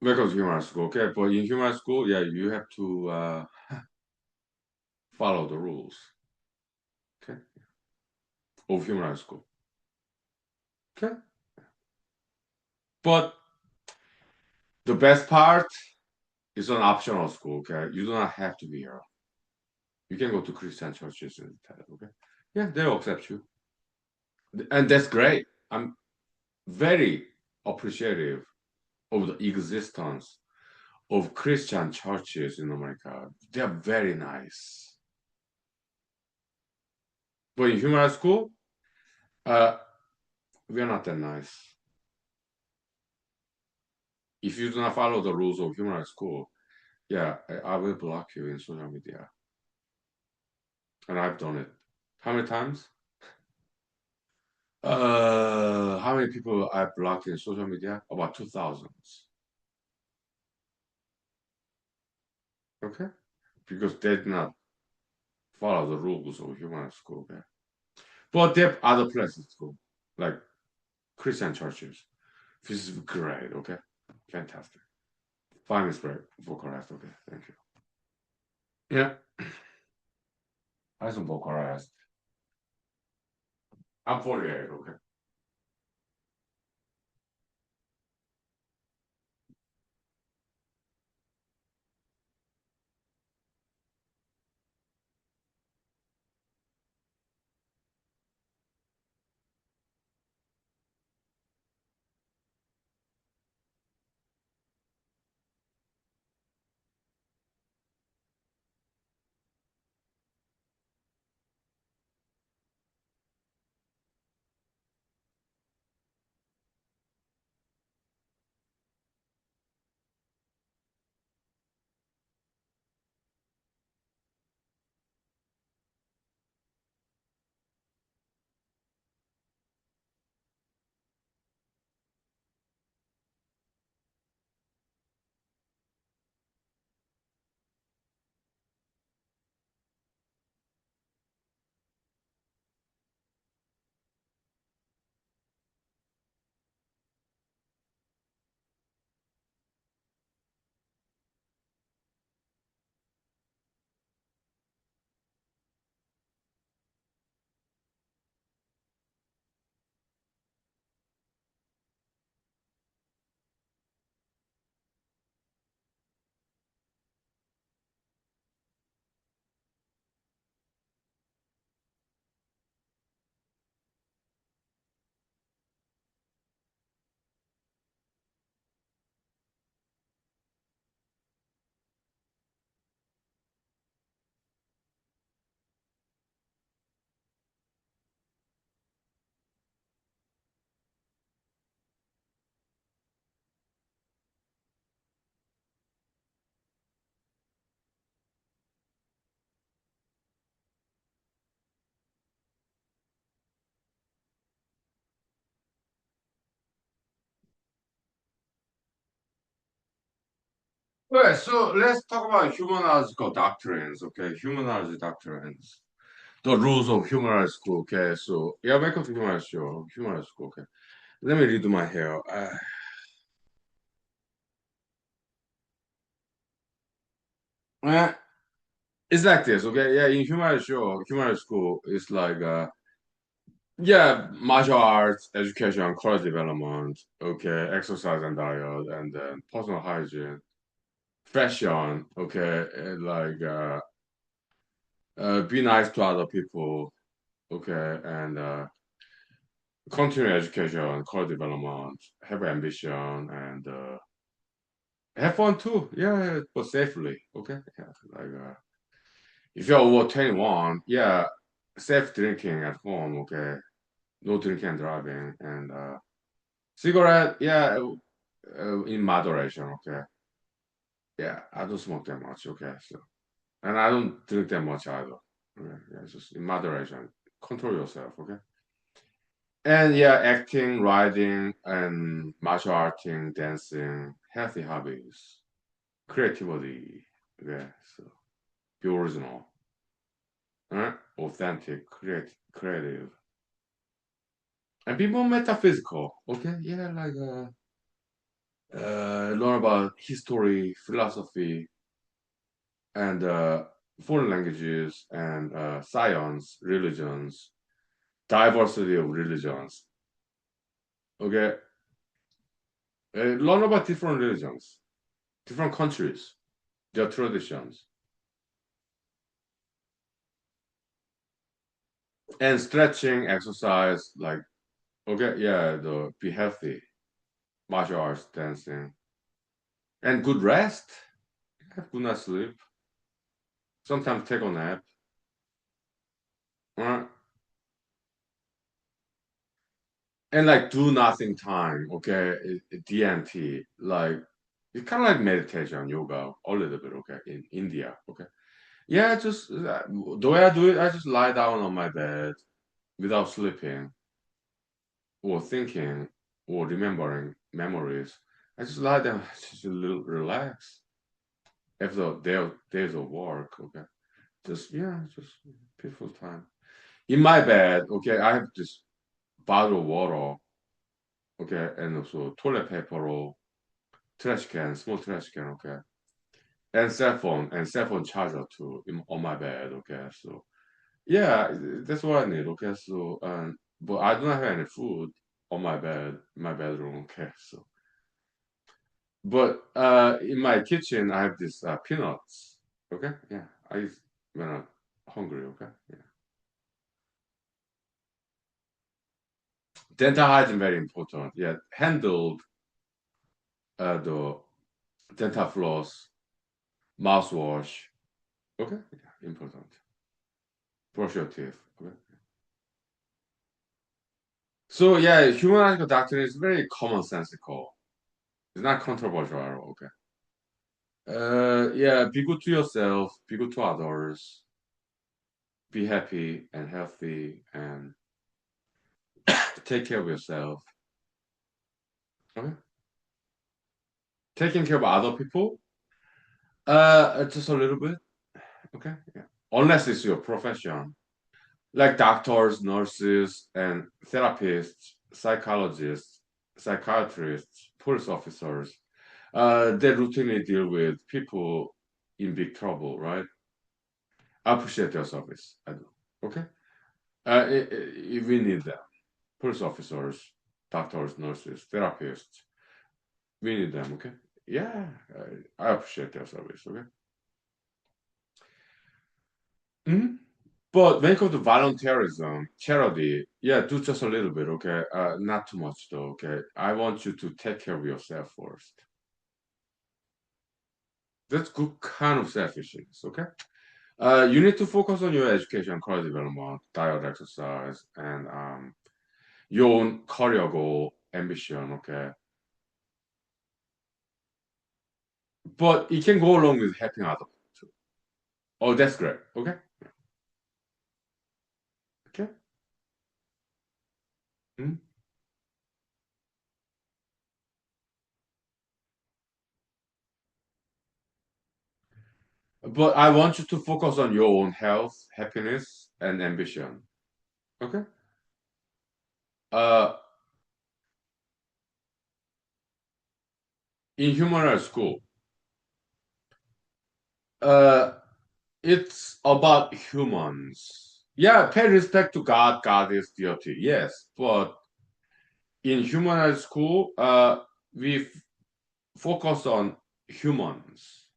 Welcome to human school. Okay. But in human school, yeah, you have to follow the rules. Okay. Of human school. Okay. But the best part is an optional school, okay? You do not have to be here. You can go to Christian churches instead, okay? Yeah, they'll accept you. And that's great. I'm very appreciative of the existence of Christian churches in America. They are very nice. But in human school, uh, we are not that nice. If you do not follow the rules of human school, yeah, I will block you in social media. And I've done it. How many times? How many people I blocked in social media? About 2,000. Okay? Because they did not follow the rules of human school. Okay? But there are other places to go, like Christian churches. This is great. Okay? Fantastic. 5 minutes break vocal rest. Okay? Thank you. Yeah. I some vocal rest. I'm 48. Okay? Well, so let's talk about humanological doctrines, okay? Humanology doctrines. The rules of human school, okay? So, yeah, welcome to human school, okay? Let me redo my hair. Uh, it's like this, okay? Yeah, in human school, it's like, yeah, martial arts, education, college development, okay, exercise and diet, and then personal hygiene, fashion, okay, and like, be nice to other people, okay, and continue education, college development, have ambition, and have fun too. Yeah, but safely. Okay. Yeah, like if you're over 21, yeah, safe drinking at home. Okay, no drinking and driving, and cigarette. Yeah, in moderation. Okay. Yeah, I don't smoke that much. Okay, so and I don't drink that much either. Okay, yeah, just in moderation. Control yourself. Okay. And yeah, acting, writing, and martial arting, dancing, healthy hobbies, creativity. Okay, so be original, authentic, creative, and be more metaphysical. Okay, yeah, like learn about history, philosophy, and foreign languages, and science, religions, diversity of religions. Okay, learn about different religions, different countries, their traditions, and stretching, exercise, like okay, yeah, the be healthy, martial arts, dancing, and good rest, have good night's sleep. Sometimes take a nap. Uh, and like do nothing time, okay? DNT, like it's kind of like meditation, yoga, a little bit, okay? In India, okay? Yeah, just the way I do it, I just lie down on my bed without sleeping or thinking or remembering memories. I just lie down, just a little relax after days of work, okay? Just yeah, just peaceful time. In my bed, okay, I have this bottle of water, okay, and also toilet paper or trash can, small trash can, okay, and cell phone charger too on my bed, okay. So yeah, that's what I need, okay. So but I don't have any food on my bed, my bedroom, okay. So but in my kitchen I have this peanuts, okay. Yeah, I eat when I'm hungry, okay. Yeah, dental hygiene very important. Yeah, handled the dental floss, mouthwash, okay. Yeah, important. Brush your teeth, okay. So yeah, humanological doctrine is very commonsensical. It's not controversial at all. Okay. Yeah, be good to yourself, be good to others, be happy and healthy, and take care of yourself. Okay. Taking care of other people, just a little bit. Okay. Yeah. Unless it's your profession, like doctors, nurses, and therapists, psychologists, psychiatrists, police officers. They routinely deal with people in big trouble, right? I appreciate their service. I do. Okay. We need them. Police officers, doctors, nurses, therapists. We need them. Okay. Yeah, I appreciate their service. Okay. Mhm. But when it comes to volunteerism, charity, yeah, do just a little bit. Okay. Not too much though. Okay. I want you to take care of yourself first. That's good kind of selfishness. Okay. You need to focus on your education, career development, diet, exercise, and your own career goal, ambition. Okay, but it can go along with helping others too. Oh, that's great. Okay, okay. Mm. But I want you to focus on your own health, happiness, and ambition. Okay. Uh, in human rights school, uh, it's about humans. Yeah, pay respect to God. God is deity. Yes, but in human rights school, we focus on humans,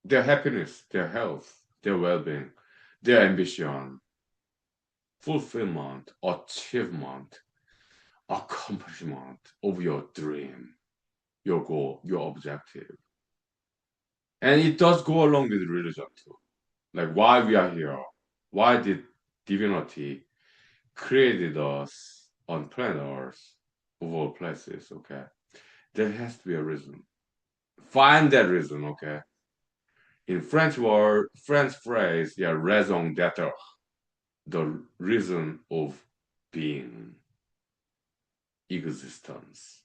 their happiness, their health, their well-being, their ambition, fulfillment, achievement, accomplishment of your dream, your goal, your objective. And it does go along with religion too. Like why we are here. Why did divinity created us on planet Earth of all places, okay? There has to be a reason. Find that reason, okay? In French word, French phrase, yeah, raison d'être, the reason of being, existence.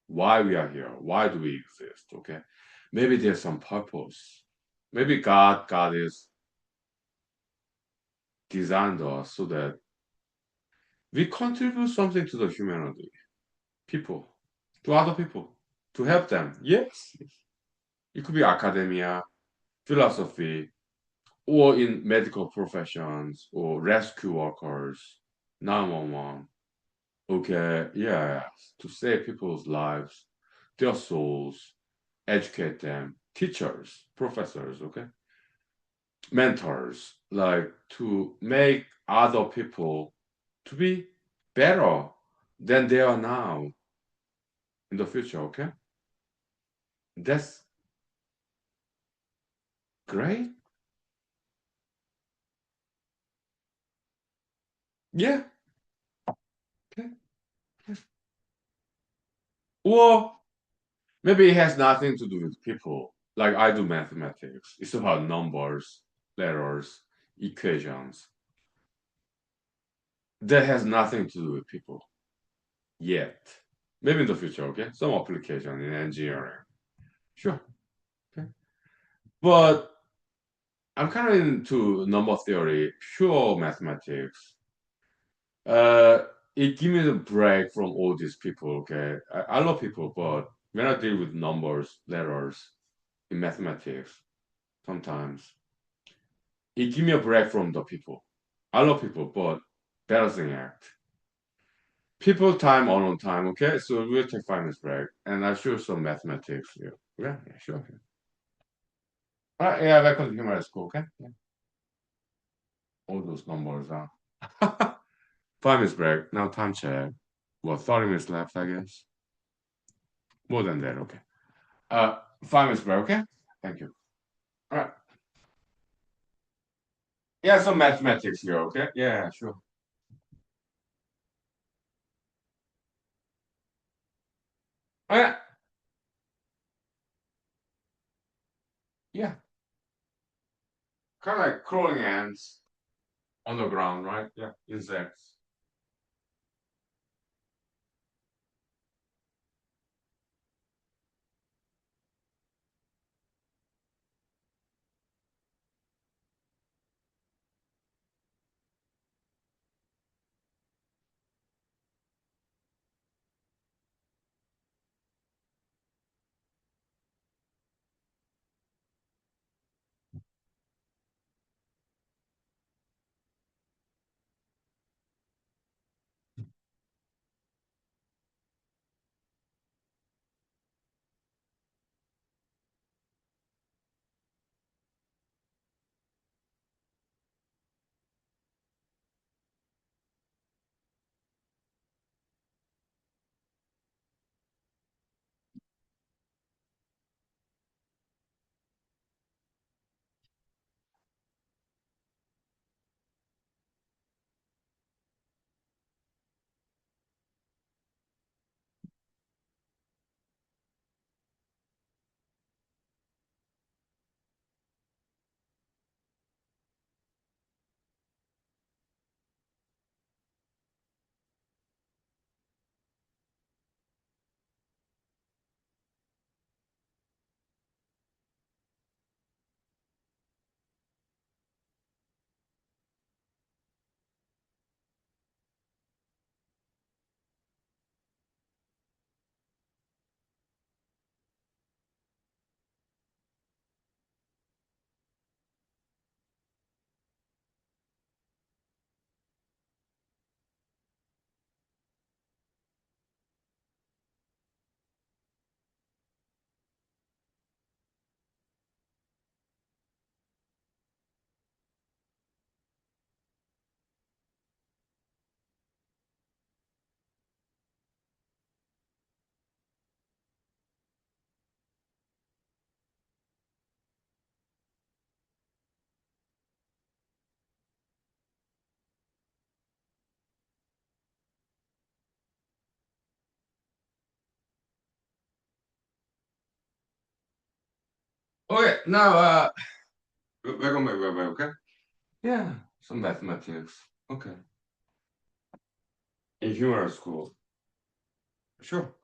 Why we are here? Why do we exist? Okay, maybe there's some purpose. Maybe God is designed us so that we contribute something to the humanity, people, to other people, to help them. Yes, it could be academia, philosophy, or in medical professions or rescue workers. 911. Okay, yeah, to save people's lives, their souls, educate them, teachers, professors, okay, mentors, like to make other people to be better than they are now in the future, okay? That's great. Yeah. Okay. Well, maybe it has nothing to do with people. Like I do mathematics. It's about numbers, letters, equations. That has nothing to do with people yet. Maybe in the future, okay? Some application in engineering. Sure. Okay. But I'm kind of into number theory, pure mathematics. Uh, it gives me a break from all these people, okay? I love people, but when I deal with numbers, letters in mathematics, sometimes it gives me a break from the people. I love people, but balancing act. People time on time, okay? So we'll take 5 minutes break, and I'll show some mathematics. Yeah, yeah, sure. Yeah, welcome to human school, okay? Yeah. All those numbers are. 5 minutes break. Now time check. Well, 30 minutes left, I guess. More than that, okay. 5 minutes break, okay? Thank you. All right. Yeah, some mathematics here, okay? Yeah, sure. Oh, yeah, yeah. Kind of like crawling ants on the ground, right? Yeah, insects. Okay, now, welcome back, okay? Yeah, some mathematics. Okay. In humor school. Sure.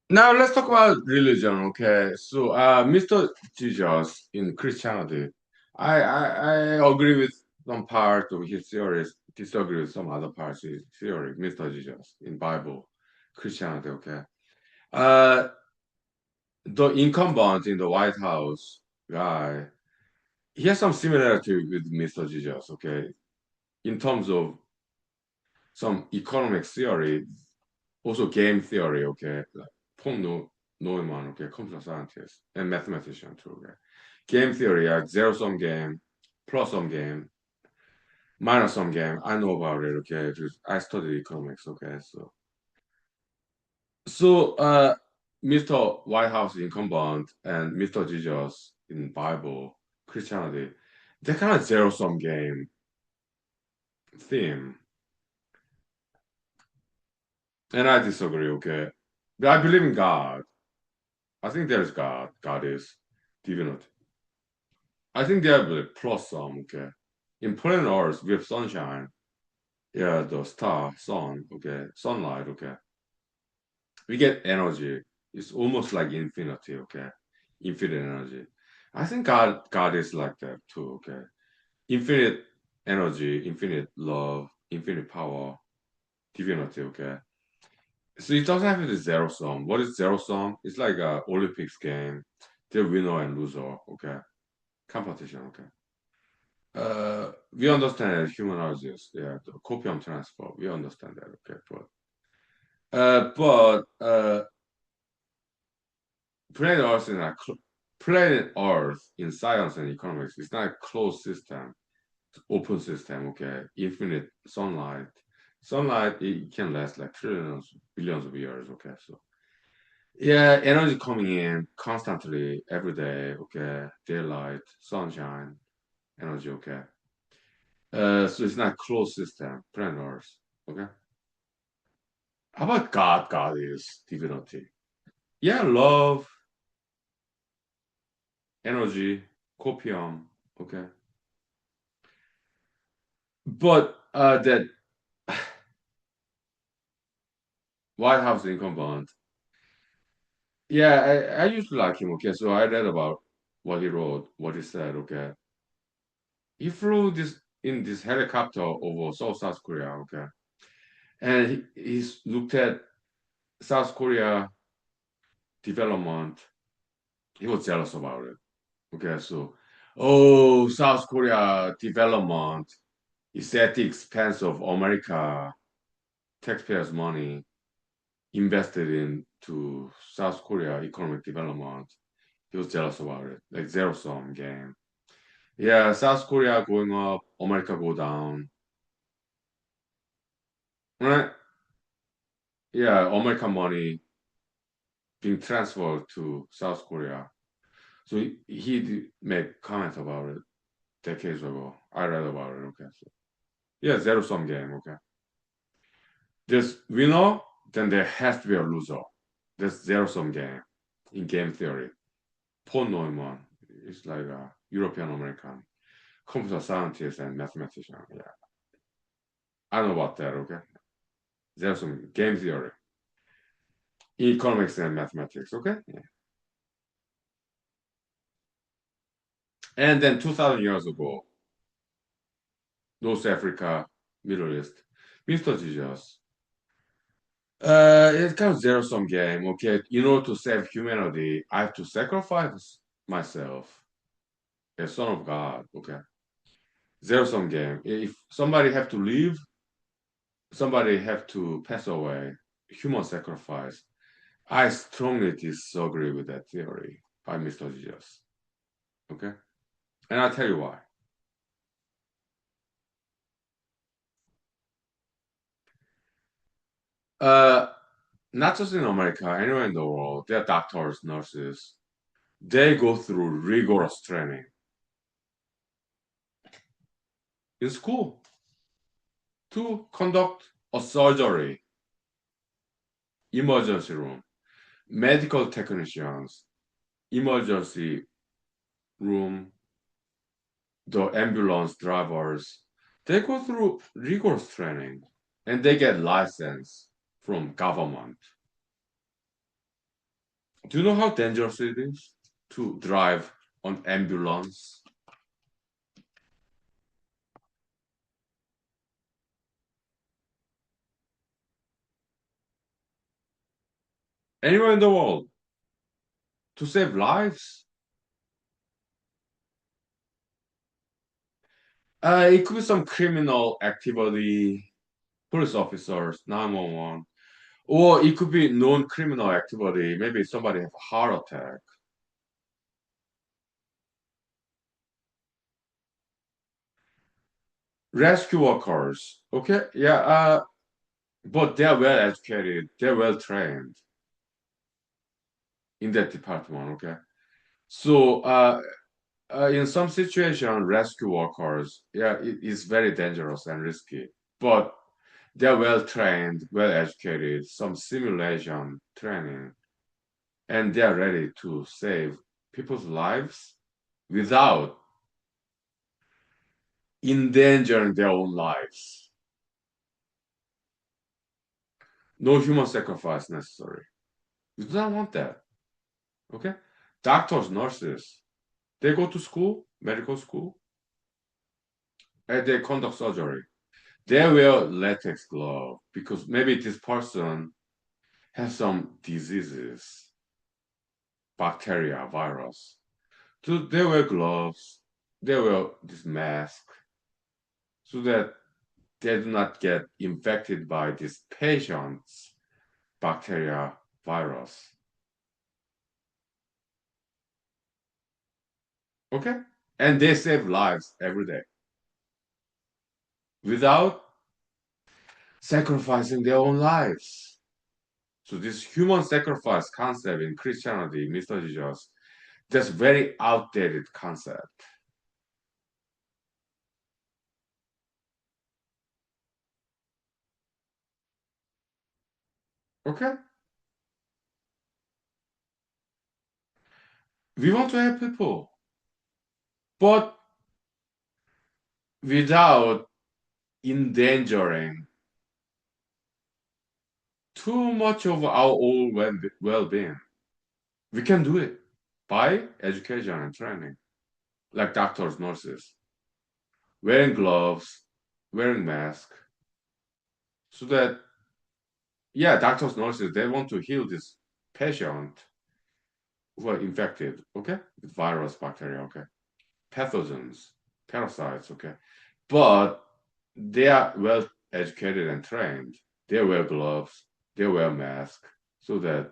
Now let's talk about religion, okay? So, Mr. Jesus in Christianity, I agree with some part of his theories, disagree with some other parts of his theory, Mr. Jesus in Bible, Christianity, okay? Uh, the incumbent in the White House guy, he has some similarity with Mr. Jesus, okay? in terms of some economic theory, also game theory, okay, like Neumann, okay, computer scientist and mathematician too, okay. Game theory, like zero-sum game, plus-sum game, minus-sum game. I know about it, okay. I studied economics, okay. So Mr. Whitehouse incumbent and Mr. Jesus in Bible, Christianity, they kind of zero-sum game theme. And I disagree, okay. But I believe in God. I think there's God. God is divinity. I think they have a plus sum, okay. In planet Earth, we have sunshine. Yeah, the star, sun, okay, sunlight, okay. We get energy. It's almost like infinity, okay. Infinite energy. I think God is like that too, okay. Infinite energy, infinite love, infinite power, divinity, okay. So it doesn't have to be zero sum. What is zero sum? It's like a Olympics game. The winner and loser, okay. Competition, okay. We understand humanology, yeah, the copium transfer. We understand that, okay. But planet Earth is not planet Earth in science and economics. It's not a closed system, it's open system, okay. Infinite sunlight. Sunlight it can last like trillions, billions of years, okay. So yeah, energy coming in constantly every day, okay. Daylight, sunshine, energy, okay. So it's not closed system, planet Earth, okay. How about God? God is divinity. Yeah, love, energy, copium, okay. But that White House incumbent, yeah, I used to like him, okay. So I read about what he wrote, what he said, okay. He flew this helicopter over South Korea, okay. And he's looked at South Korea development. He was jealous about it. Okay, so oh, South Korea development is at the expense of America taxpayers' money invested into South Korea economic development. He was jealous about it, like zero sum game. Yeah, South Korea going up, America go down. Right? Yeah, American money being transferred to South Korea. So he did make comment about it decades ago. I read about it. Okay, so yeah, zero sum game. Okay, there's winner, then there has to be a loser. There's zero sum game in game theory. Paul Neumann is like a European American computer scientist and mathematician. Yeah, I know about that. Okay, zero sum game theory, economics and mathematics. Okay, yeah. And then 2,000 years ago, North Africa, Middle East, Mr. Jesus. It's kind of zero-sum game. Okay, in order to save humanity, I have to sacrifice myself as son of God. Okay, zero-sum game. If somebody have to leave, somebody have to pass away. Human sacrifice. I strongly disagree with that theory by Mr. Jesus. Okay, and I'll tell you why. Uh, Not just in America, anywhere in the world, there are doctors, nurses. They go through rigorous training in school to conduct a surgery, emergency room, medical technicians, emergency room, the ambulance drivers. They go through rigorous training and they get license from government. Do you know how dangerous it is to drive an ambulance anywhere in the world to save lives? It could be some criminal activity, police officers, 911, or it could be non-criminal activity. Maybe somebody have a heart attack. Rescue workers, okay, yeah, but they're well educated, they're well trained in that department, okay? So, in some situation, rescue workers, yeah, it is very dangerous and risky, but they're well trained, well educated, some simulation training, and they're ready to save people's lives without endangering their own lives. No human sacrifice necessary. We do not want that. Okay? Doctors, nurses, they go to school, medical school, and they conduct surgery. They wear latex glove because maybe this person has some diseases, bacteria, virus. So they wear gloves, they wear this mask so that they do not get infected by this patient's bacteria, virus. Okay? And they save lives every day without sacrificing their own lives. So this human sacrifice concept in Christianity, Mr. Jesus, that's very outdated concept. Okay? We want to help people, but without endangering too much of our own well-being. We can do it by education and training, like doctors, nurses, wearing gloves, wearing masks, so that, yeah, doctors, nurses, they want to heal this patient who are infected, okay, with virus, bacteria, okay, pathogens, parasites, okay, but they are well educated and trained. They wear gloves, they wear masks, so that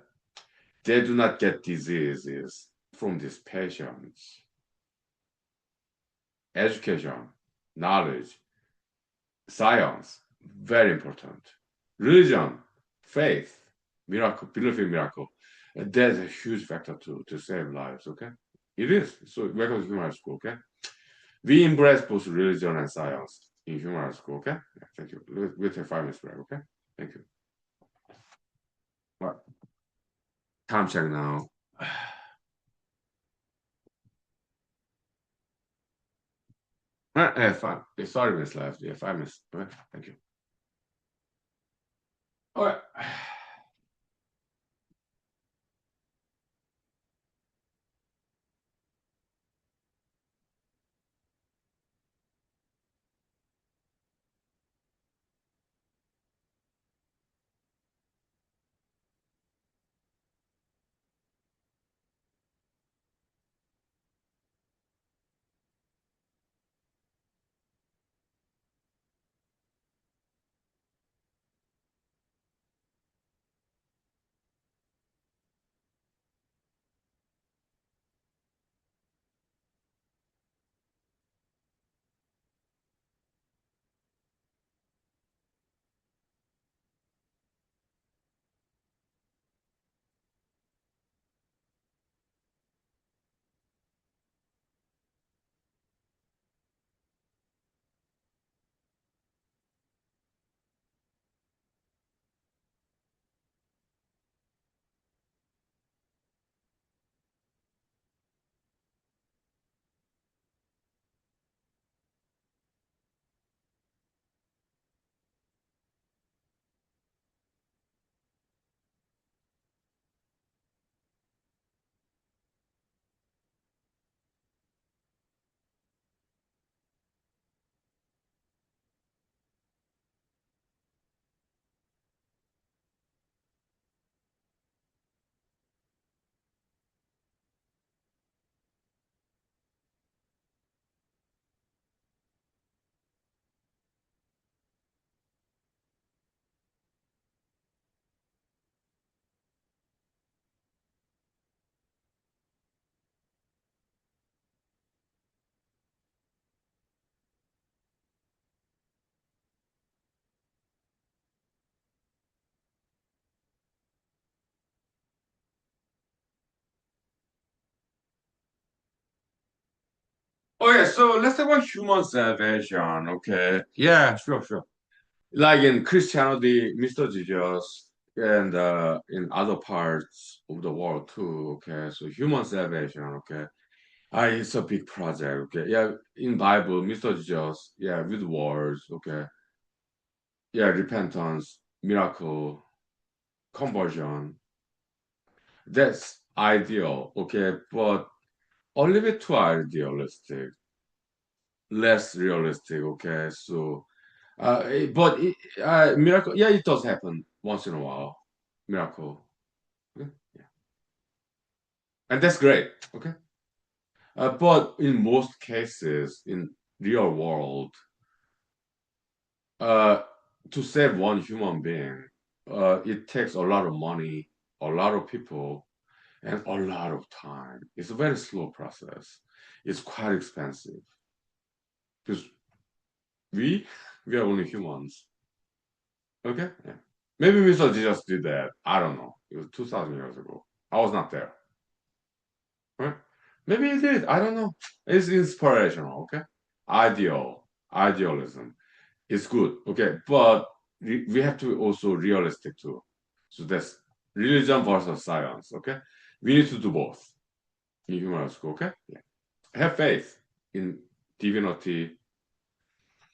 they do not get diseases from these patients. Education, knowledge, science, very important. Religion, faith, miracle, belief in miracle. That's a huge factor to save lives, okay? It is. So welcome to human school, okay? We embrace both religion and science in human school, okay? Yeah, thank you. We'll take 5 minutes break, okay? Thank you. Well, time check now. Five. 5 minutes left. Yeah, 5 minutes. Okay, thank you. All right. Okay, so let's talk about human salvation. Okay, yeah, sure, sure. Like in Christianity, Mr. Jesus, and in other parts of the world too. Okay, so human salvation. Okay, it's a big project. Okay, yeah, in Bible, Mr. Jesus, yeah, with words. Okay, yeah, repentance, miracle, conversion. That's ideal. Okay, but a little bit too idealistic, less realistic. Okay, so. Miracle, yeah, it does happen once in a while. Miracle, okay? Yeah, and that's great. Okay, but in most cases, in real world, uh, to save one human being, it takes a lot of money, a lot of people, and a lot of time. It's a very slow process. It's quite expensive because we we are only humans. Okay, yeah. Maybe Mr. Jesus did that. I don't know. It was 2,000 years ago. I was not there. Right? Maybe he did. I don't know. It's inspirational. Okay, idealism is good. Okay, but we have to be also realistic too. So that's religion versus science. Okay, we need to do both in human school. Okay, yeah. Have faith in divinity,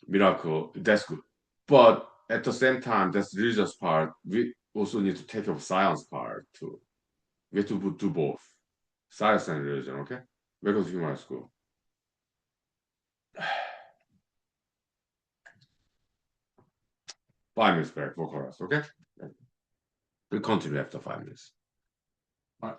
miracle. That's good. But at the same time, that's religious part. We also need to take up science part too. We have to do both, science and religion. Okay, because human school. 5 minutes break for chorus. Okay, we continue after 5 minutes. All right.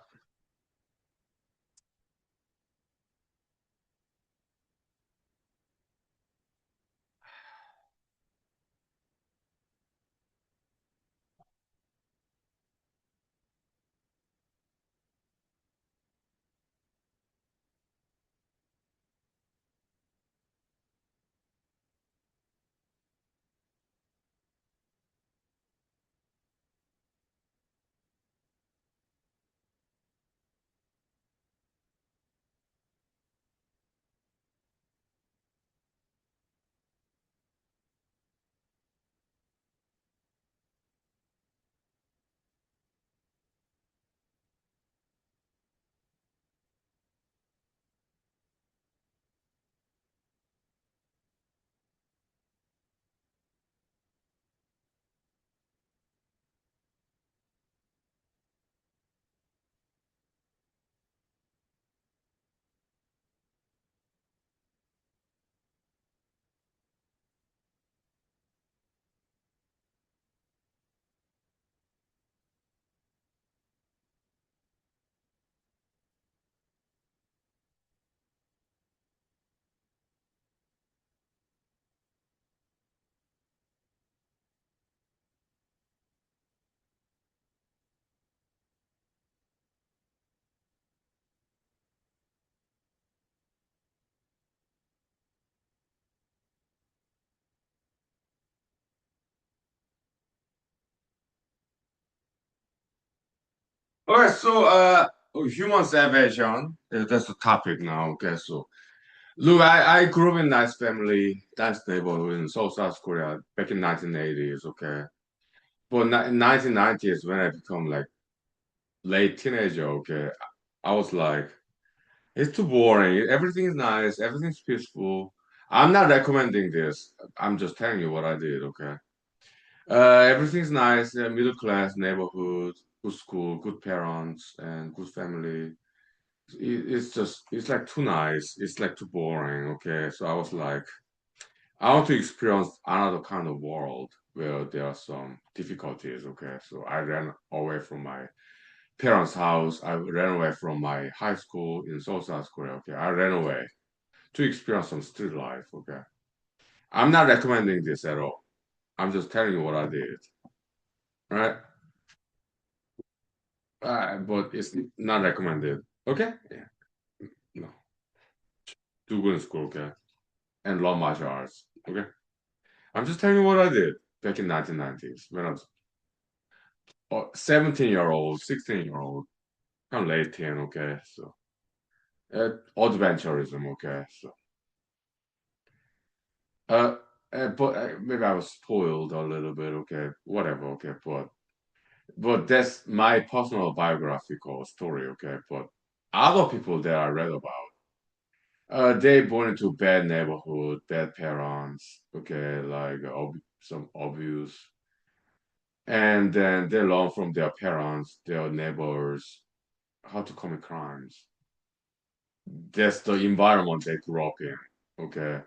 All right. So, human salvation. That's the topic now. Okay. So, look, I grew up in nice family, nice neighborhood in South Korea back in 1980s. Okay. But in 1990s, when I become like late teenager, okay, I was like, it's too boring. Everything is nice. Everything's peaceful. I'm not recommending this. I'm just telling you what I did. Okay. Everything's nice. Middle class neighborhood, good school, good parents, and good family. It's like too nice. It's like too boring. Okay. So I was like, I want to experience another kind of world where there are some difficulties. Okay. So I ran away from my parents' house. I ran away from my high school in South Korea. Okay. I ran away to experience some street life. Okay. I'm not recommending this at all. I'm just telling you what I did. Right. But it's not recommended. Okay? Yeah. No. Do good in school, okay? And learn martial arts. Okay? I'm just telling you what I did back in 1990s when I was 17-year-old, 16-year-old, kind of late teen, okay? So adventurism, okay? So Uh, but maybe I was spoiled a little bit. Okay, whatever. Okay, but that's my personal biographical story. Okay, but other people that I read about, they born into bad neighborhood, bad parents. Okay, like some abuse, and then they learn from their parents, their neighbors, how to commit crimes. That's the environment they grew up in. Okay,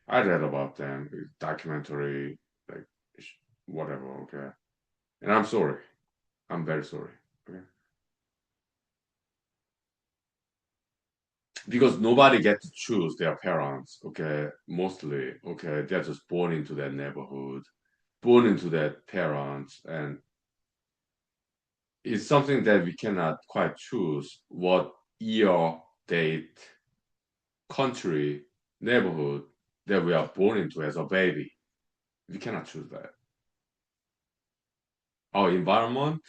I read about them, documentary, like whatever. Okay, and I'm sorry. I'm very sorry. Okay, because nobody gets to choose their parents. Okay, mostly. Okay, they're just born into that neighborhood, born into that parents, and it's something that we cannot quite choose what year, date, country, neighborhood that we are born into as a baby. We cannot choose that. Our environment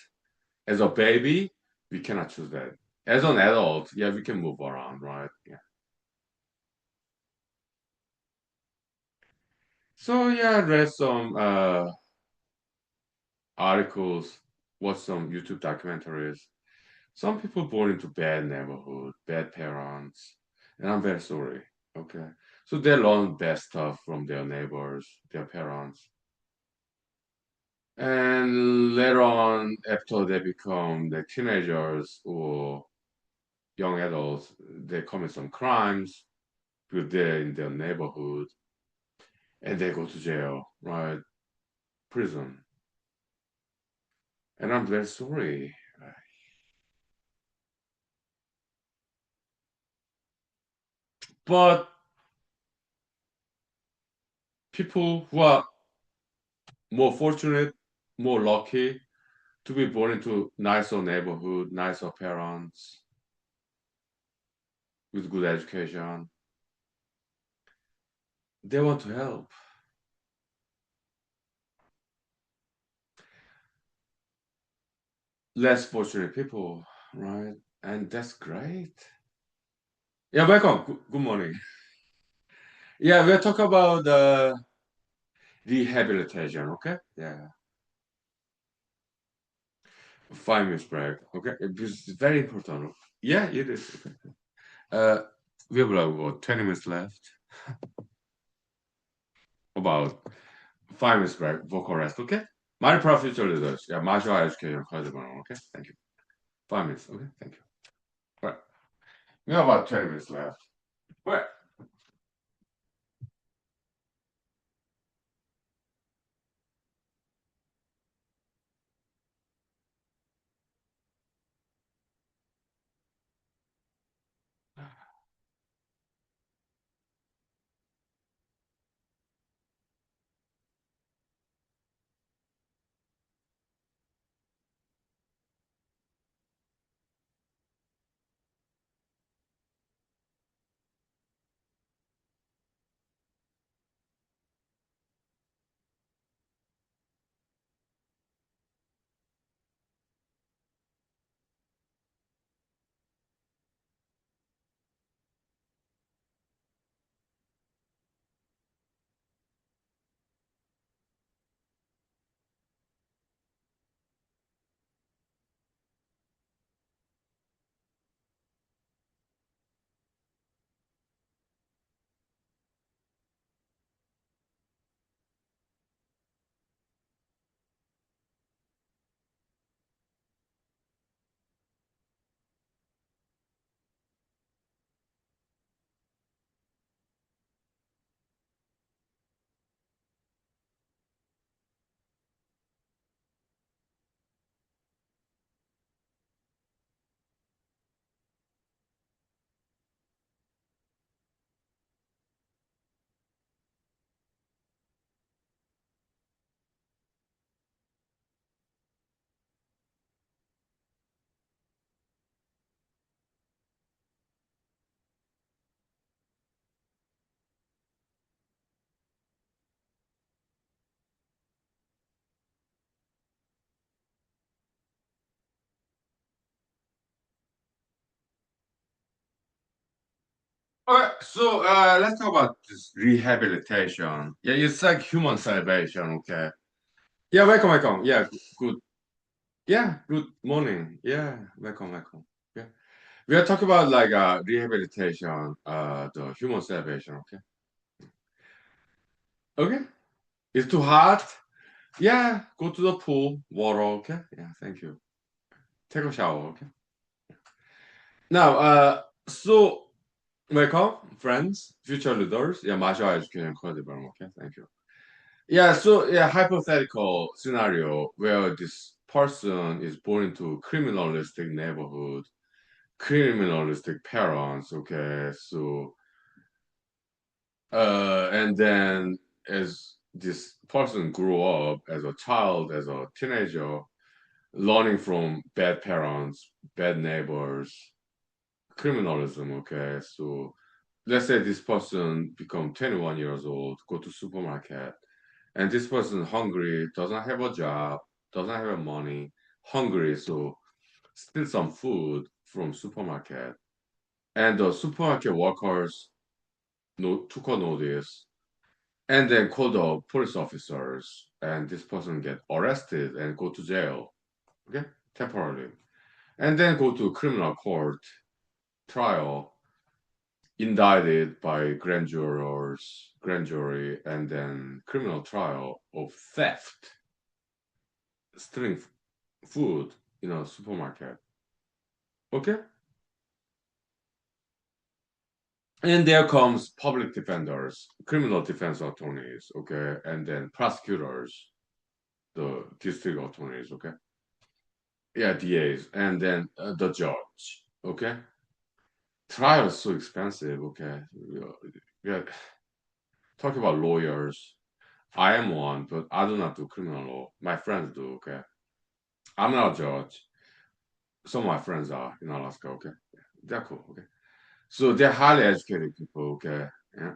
as a baby, we cannot choose that. As an adult, yeah, we can move around, right? Yeah. So yeah, I read some articles, watched some YouTube documentaries. Some people born into bad neighborhood, bad parents, and I'm very sorry. Okay, so they learn bad stuff from their neighbors, their parents, and later on, after they become the teenagers or young adults, they commit some crimes because they're in their neighborhood and they go to jail, right? Prison. And I'm very sorry. But people who are more fortunate, more lucky to be born into nicer neighborhood, nicer parents with good education, they want to help. Less fortunate people, right? And that's great. Yeah, welcome. Good morning. Yeah, we'll talk about rehabilitation, okay? Yeah. 5 minutes break, okay? Because it's very important. Yeah, it is. Okay. Uh, we have like what 20 minutes left. About 5 minutes break, vocal rest, okay? My future leaders, yeah, martial education, okay? Thank you. 5 minutes, okay? Thank you. Right. We have about 20 minutes left. Right. Okay, so let's talk about this rehabilitation. Yeah, it's like human salvation. Okay. Yeah, welcome, welcome. Yeah, good. Yeah, good morning. Yeah, welcome, welcome. Yeah, we are talking about like rehabilitation, the human salvation. Okay. Okay. It's too hot. Yeah, go to the pool, water. Okay. Yeah, thank you. Take a shower. Okay. Now, so welcome, friends, future leaders. Yeah, martial education credible. Okay, thank you. Yeah, so yeah, hypothetical scenario where this person is born into criminalistic neighborhood, criminalistic parents, okay, so and then as this person grew up as a child, as a teenager, learning from bad parents, bad neighbors, criminalism, okay, so let's say this person become 21 years old, go to supermarket, and this person hungry, doesn't have a job, doesn't have money, hungry, so steal some food from supermarket. And the supermarket workers took a notice and then called the police officers, and this person get arrested and go to jail, okay, temporarily, and then go to criminal court trial, indicted by grand jury, and then criminal trial of theft, stealing food in a supermarket. Okay? And there comes public defenders, criminal defense attorneys, okay, and then prosecutors, the district attorneys, okay, yeah, DAs, and then the judge, okay. Trial is so expensive, okay. Yeah, talk about lawyers. I am one, but I do not do criminal law. My friends do, okay. I'm not a judge. Some of my friends are in Alaska, okay. They're cool, okay. So they're highly educated people, okay. Yeah.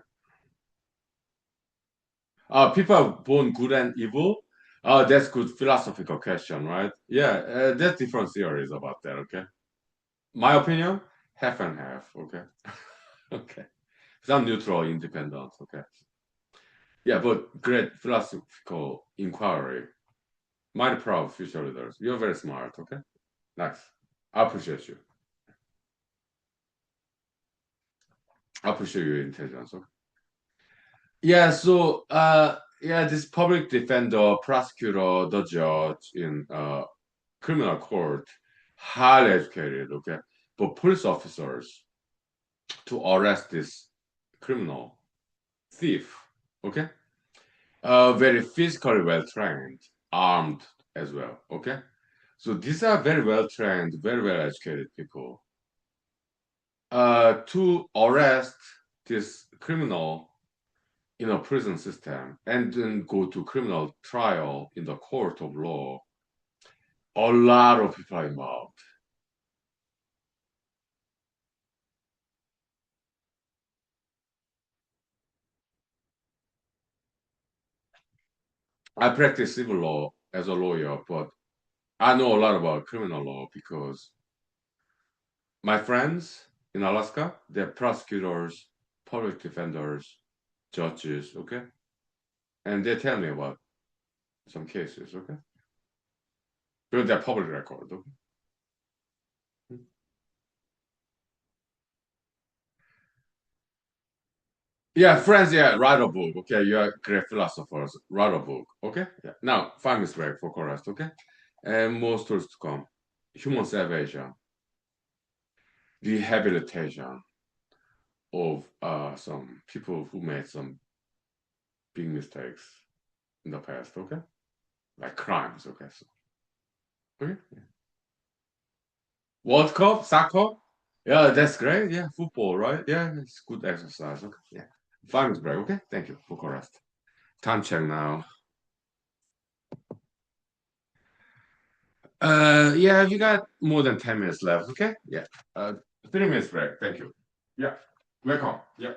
People are born good and evil. That's good philosophical question, right? Yeah, there's different theories about that. Okay, my opinion, half and half. Okay, okay. Some neutral, independent. Okay, yeah, but great philosophical inquiry. Mighty proud future leaders. You're very smart. Okay, nice. I appreciate you. I appreciate your intelligence. Okay? Yeah. So, yeah, this public defender, prosecutor, the judge in criminal court, highly educated, okay, but police officers to arrest this criminal thief, okay, very physically well trained, armed as well, okay. So these are very well trained, very well educated people. To arrest this criminal in a prison system and then go to criminal trial in the court of law, a lot of people are involved. I practice civil law as a lawyer, but I know a lot about criminal law because my friends in Alaska, they're prosecutors, public defenders, judges, okay? And they tell me about some cases, okay? But they're public record, okay? Yeah, friends, yeah, write a book, okay? You're great philosophers, write a book, okay? Yeah. Now, 5 minutes break for chorus, okay? And more stories to come. Human salvation, rehabilitation of some people who made some big mistakes in the past, okay? Like crimes, okay? So, okay? Yeah. World Cup, soccer? Yeah, that's great. Yeah, football, right? Yeah, it's good exercise. Okay, yeah. 5 minutes break, okay? Thank you for correct. Time check now. Yeah, you got more than 10 minutes left, okay? Yeah. 3 minutes break. Thank you. Yeah. Welcome. Yeah.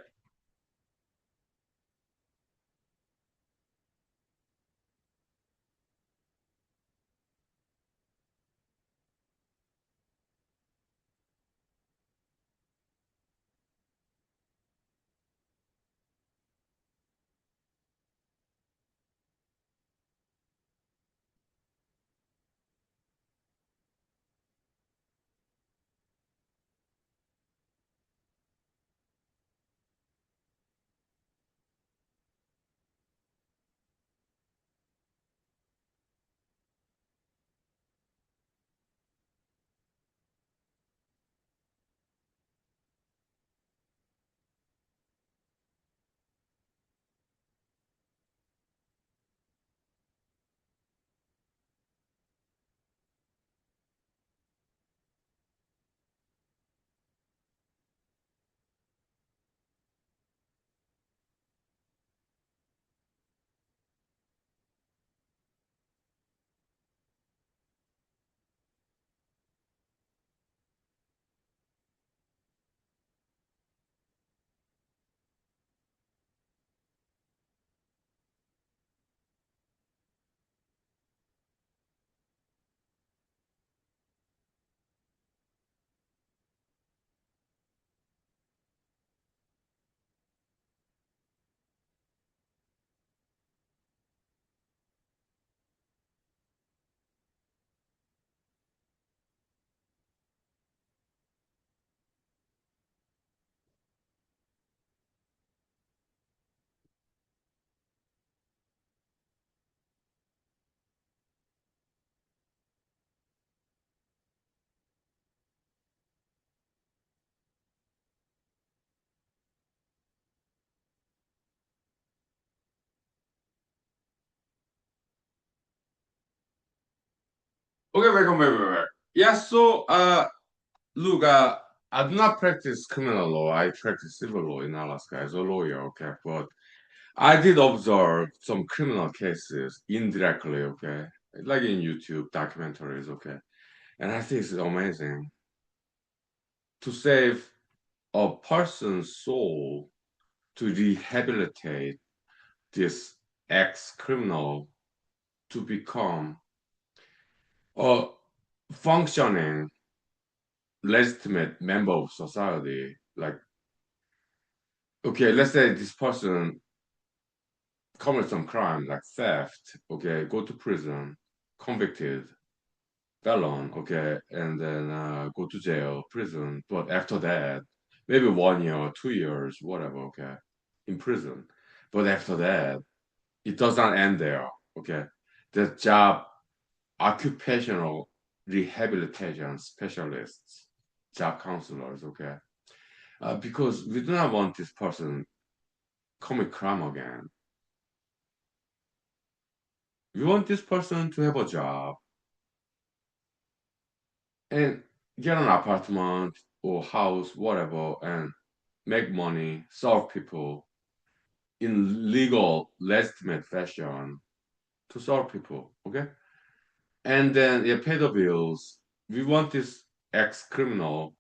Okay, welcome, welcome. Yeah, so look, I do not practice criminal law. I practice civil law in Alaska as a lawyer, okay? But I did observe some criminal cases indirectly, okay? Like in YouTube documentaries, okay? And I think it's amazing to save a person's soul, to rehabilitate this ex-criminal to become a functioning, legitimate member of society. Like, okay, let's say this person commit some crime like theft, okay, go to prison, convicted, felon, okay, and then go to jail, prison. But after that, maybe 1 year or 2 years, whatever, okay, in prison. But after that, it does not end there, okay. The job, occupational rehabilitation specialists, job counselors, okay, because we do not want this person commit crime again. We want this person to have a job and get an apartment or house, whatever, and make money, serve people in legal, legitimate fashion to serve people, okay? And then yeah, pay the bills. We want this ex-criminal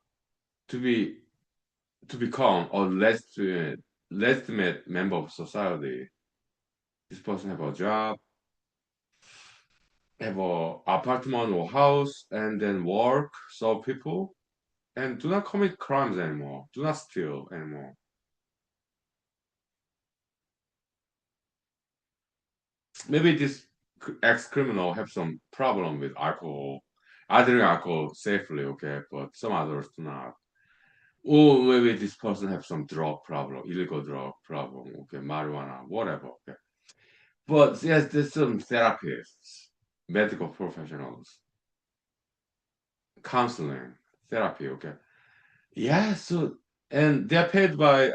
to be to become a legitimate member of society. This person have a job, have a apartment or house, and then work, serve people, and do not commit crimes anymore. Do not steal anymore. Maybe this ex-criminal have some problem with alcohol. I drink alcohol safely, okay, but some others do not. Or maybe this person have some drug problem, illegal drug problem, okay, marijuana, whatever, okay. But yes, there's some therapists, medical professionals, counseling, therapy, okay. Yeah, so and they're paid by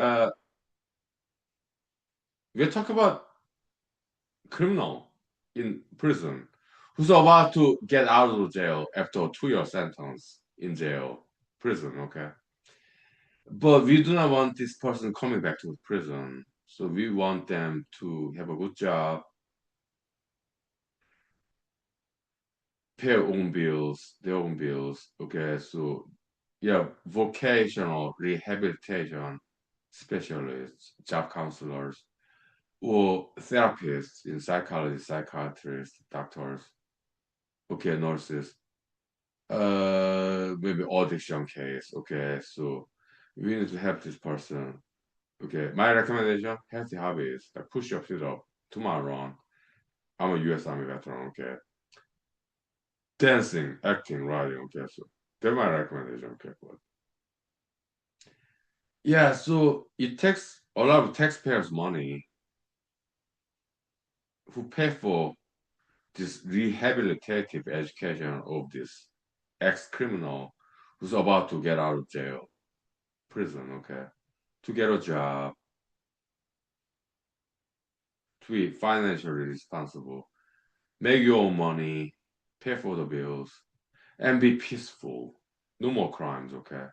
we're talking about criminal in prison who's about to get out of jail after a 2 year sentence in jail, prison, okay? But we do not want this person coming back to prison. So we want them to have a good job, pay their own bills, okay? So yeah, vocational rehabilitation specialists, job counselors, or therapists in psychology, psychiatrists, doctors, okay, nurses, maybe addiction case. Okay, so we need to help this person. Okay, my recommendation: healthy hobbies like push up, sit up, tomorrow run. I'm a U.S. Army veteran. Okay, dancing, acting, writing. Okay, so that's my recommendation. Okay, but yeah, so it takes a lot of taxpayers' money who pay for this rehabilitative education of this ex-criminal who's about to get out of jail, prison. Okay, to get a job, to be financially responsible, make your own money, pay for the bills, and be peaceful. No more crimes, okay?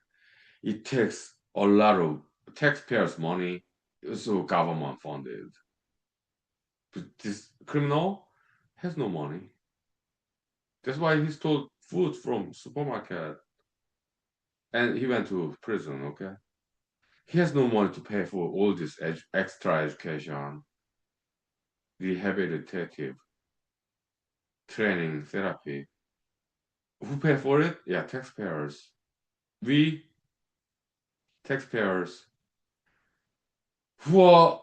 It takes a lot of taxpayers' money, also government funded. But this criminal has no money. That's why he stole food from supermarket and he went to prison, okay? He has no money to pay for all this extra education, rehabilitative training, therapy. Who pay for it? Yeah, taxpayers. We taxpayers who are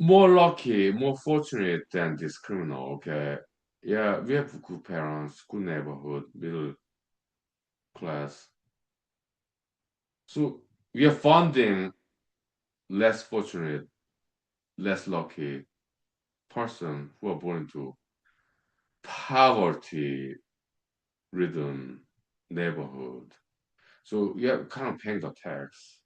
more lucky, more fortunate than this criminal. Okay, yeah, we have good parents, good neighborhood, middle class. So we are funding less fortunate, less lucky person who are born into poverty-ridden neighborhood. So we are kind of paying the tax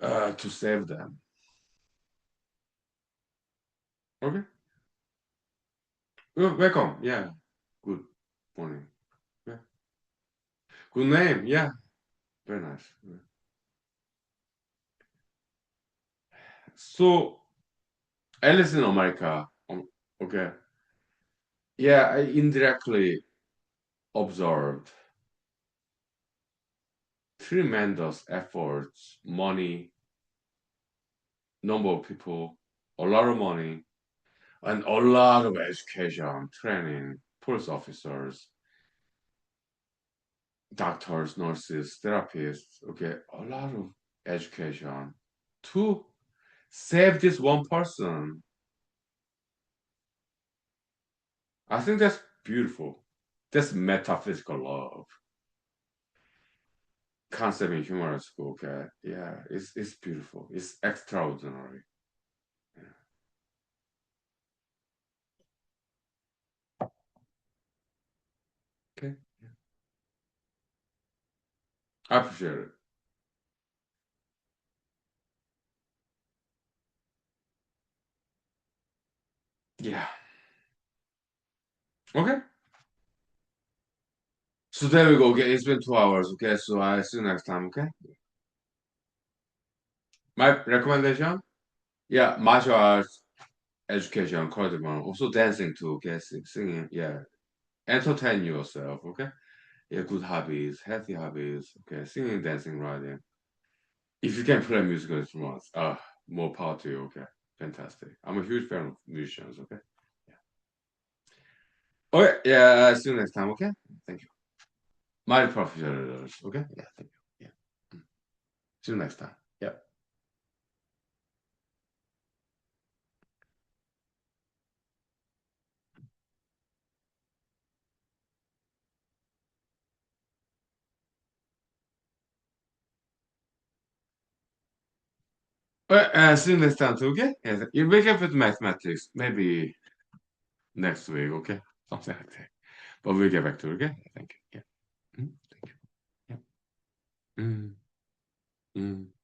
to save them. Okay. Welcome. Yeah. Good morning. Yeah. Good name. Yeah. Very nice. Yeah. So, Alice in America. Okay. Yeah, I indirectly observed tremendous efforts, money, number of people, a lot of money, and a lot of education, training, police officers, doctors, nurses, therapists. Okay, a lot of education to save this one person. I think that's beautiful. That's metaphysical love. Concept in humor school, okay? Yeah, it's beautiful. It's extraordinary. Yeah. Okay. Yeah. I appreciate it. Yeah. Okay. So there we go. Okay, it's been 2 hours. Okay, so I see you next time. Okay. My recommendation? Yeah, martial arts, education, culture, also dancing too. Okay, singing. Yeah, entertain yourself. Okay. Yeah, good hobbies, healthy hobbies. Okay, singing, dancing, writing. If you can play musical instruments, more power to you. Okay, fantastic. I'm a huge fan of musicians. Okay. Yeah. Okay. Yeah. See you next time. Okay. Thank you. My professionals. Okay. Yeah. Thank you. Yeah. See you next time. Yeah. See you next time too. Okay. Yeah. You wake up with mathematics. Maybe next week. Okay. Something like that. But we'll get back to it. Okay. Thank you. Yeah. Thank you. Yeah. Mm, mm.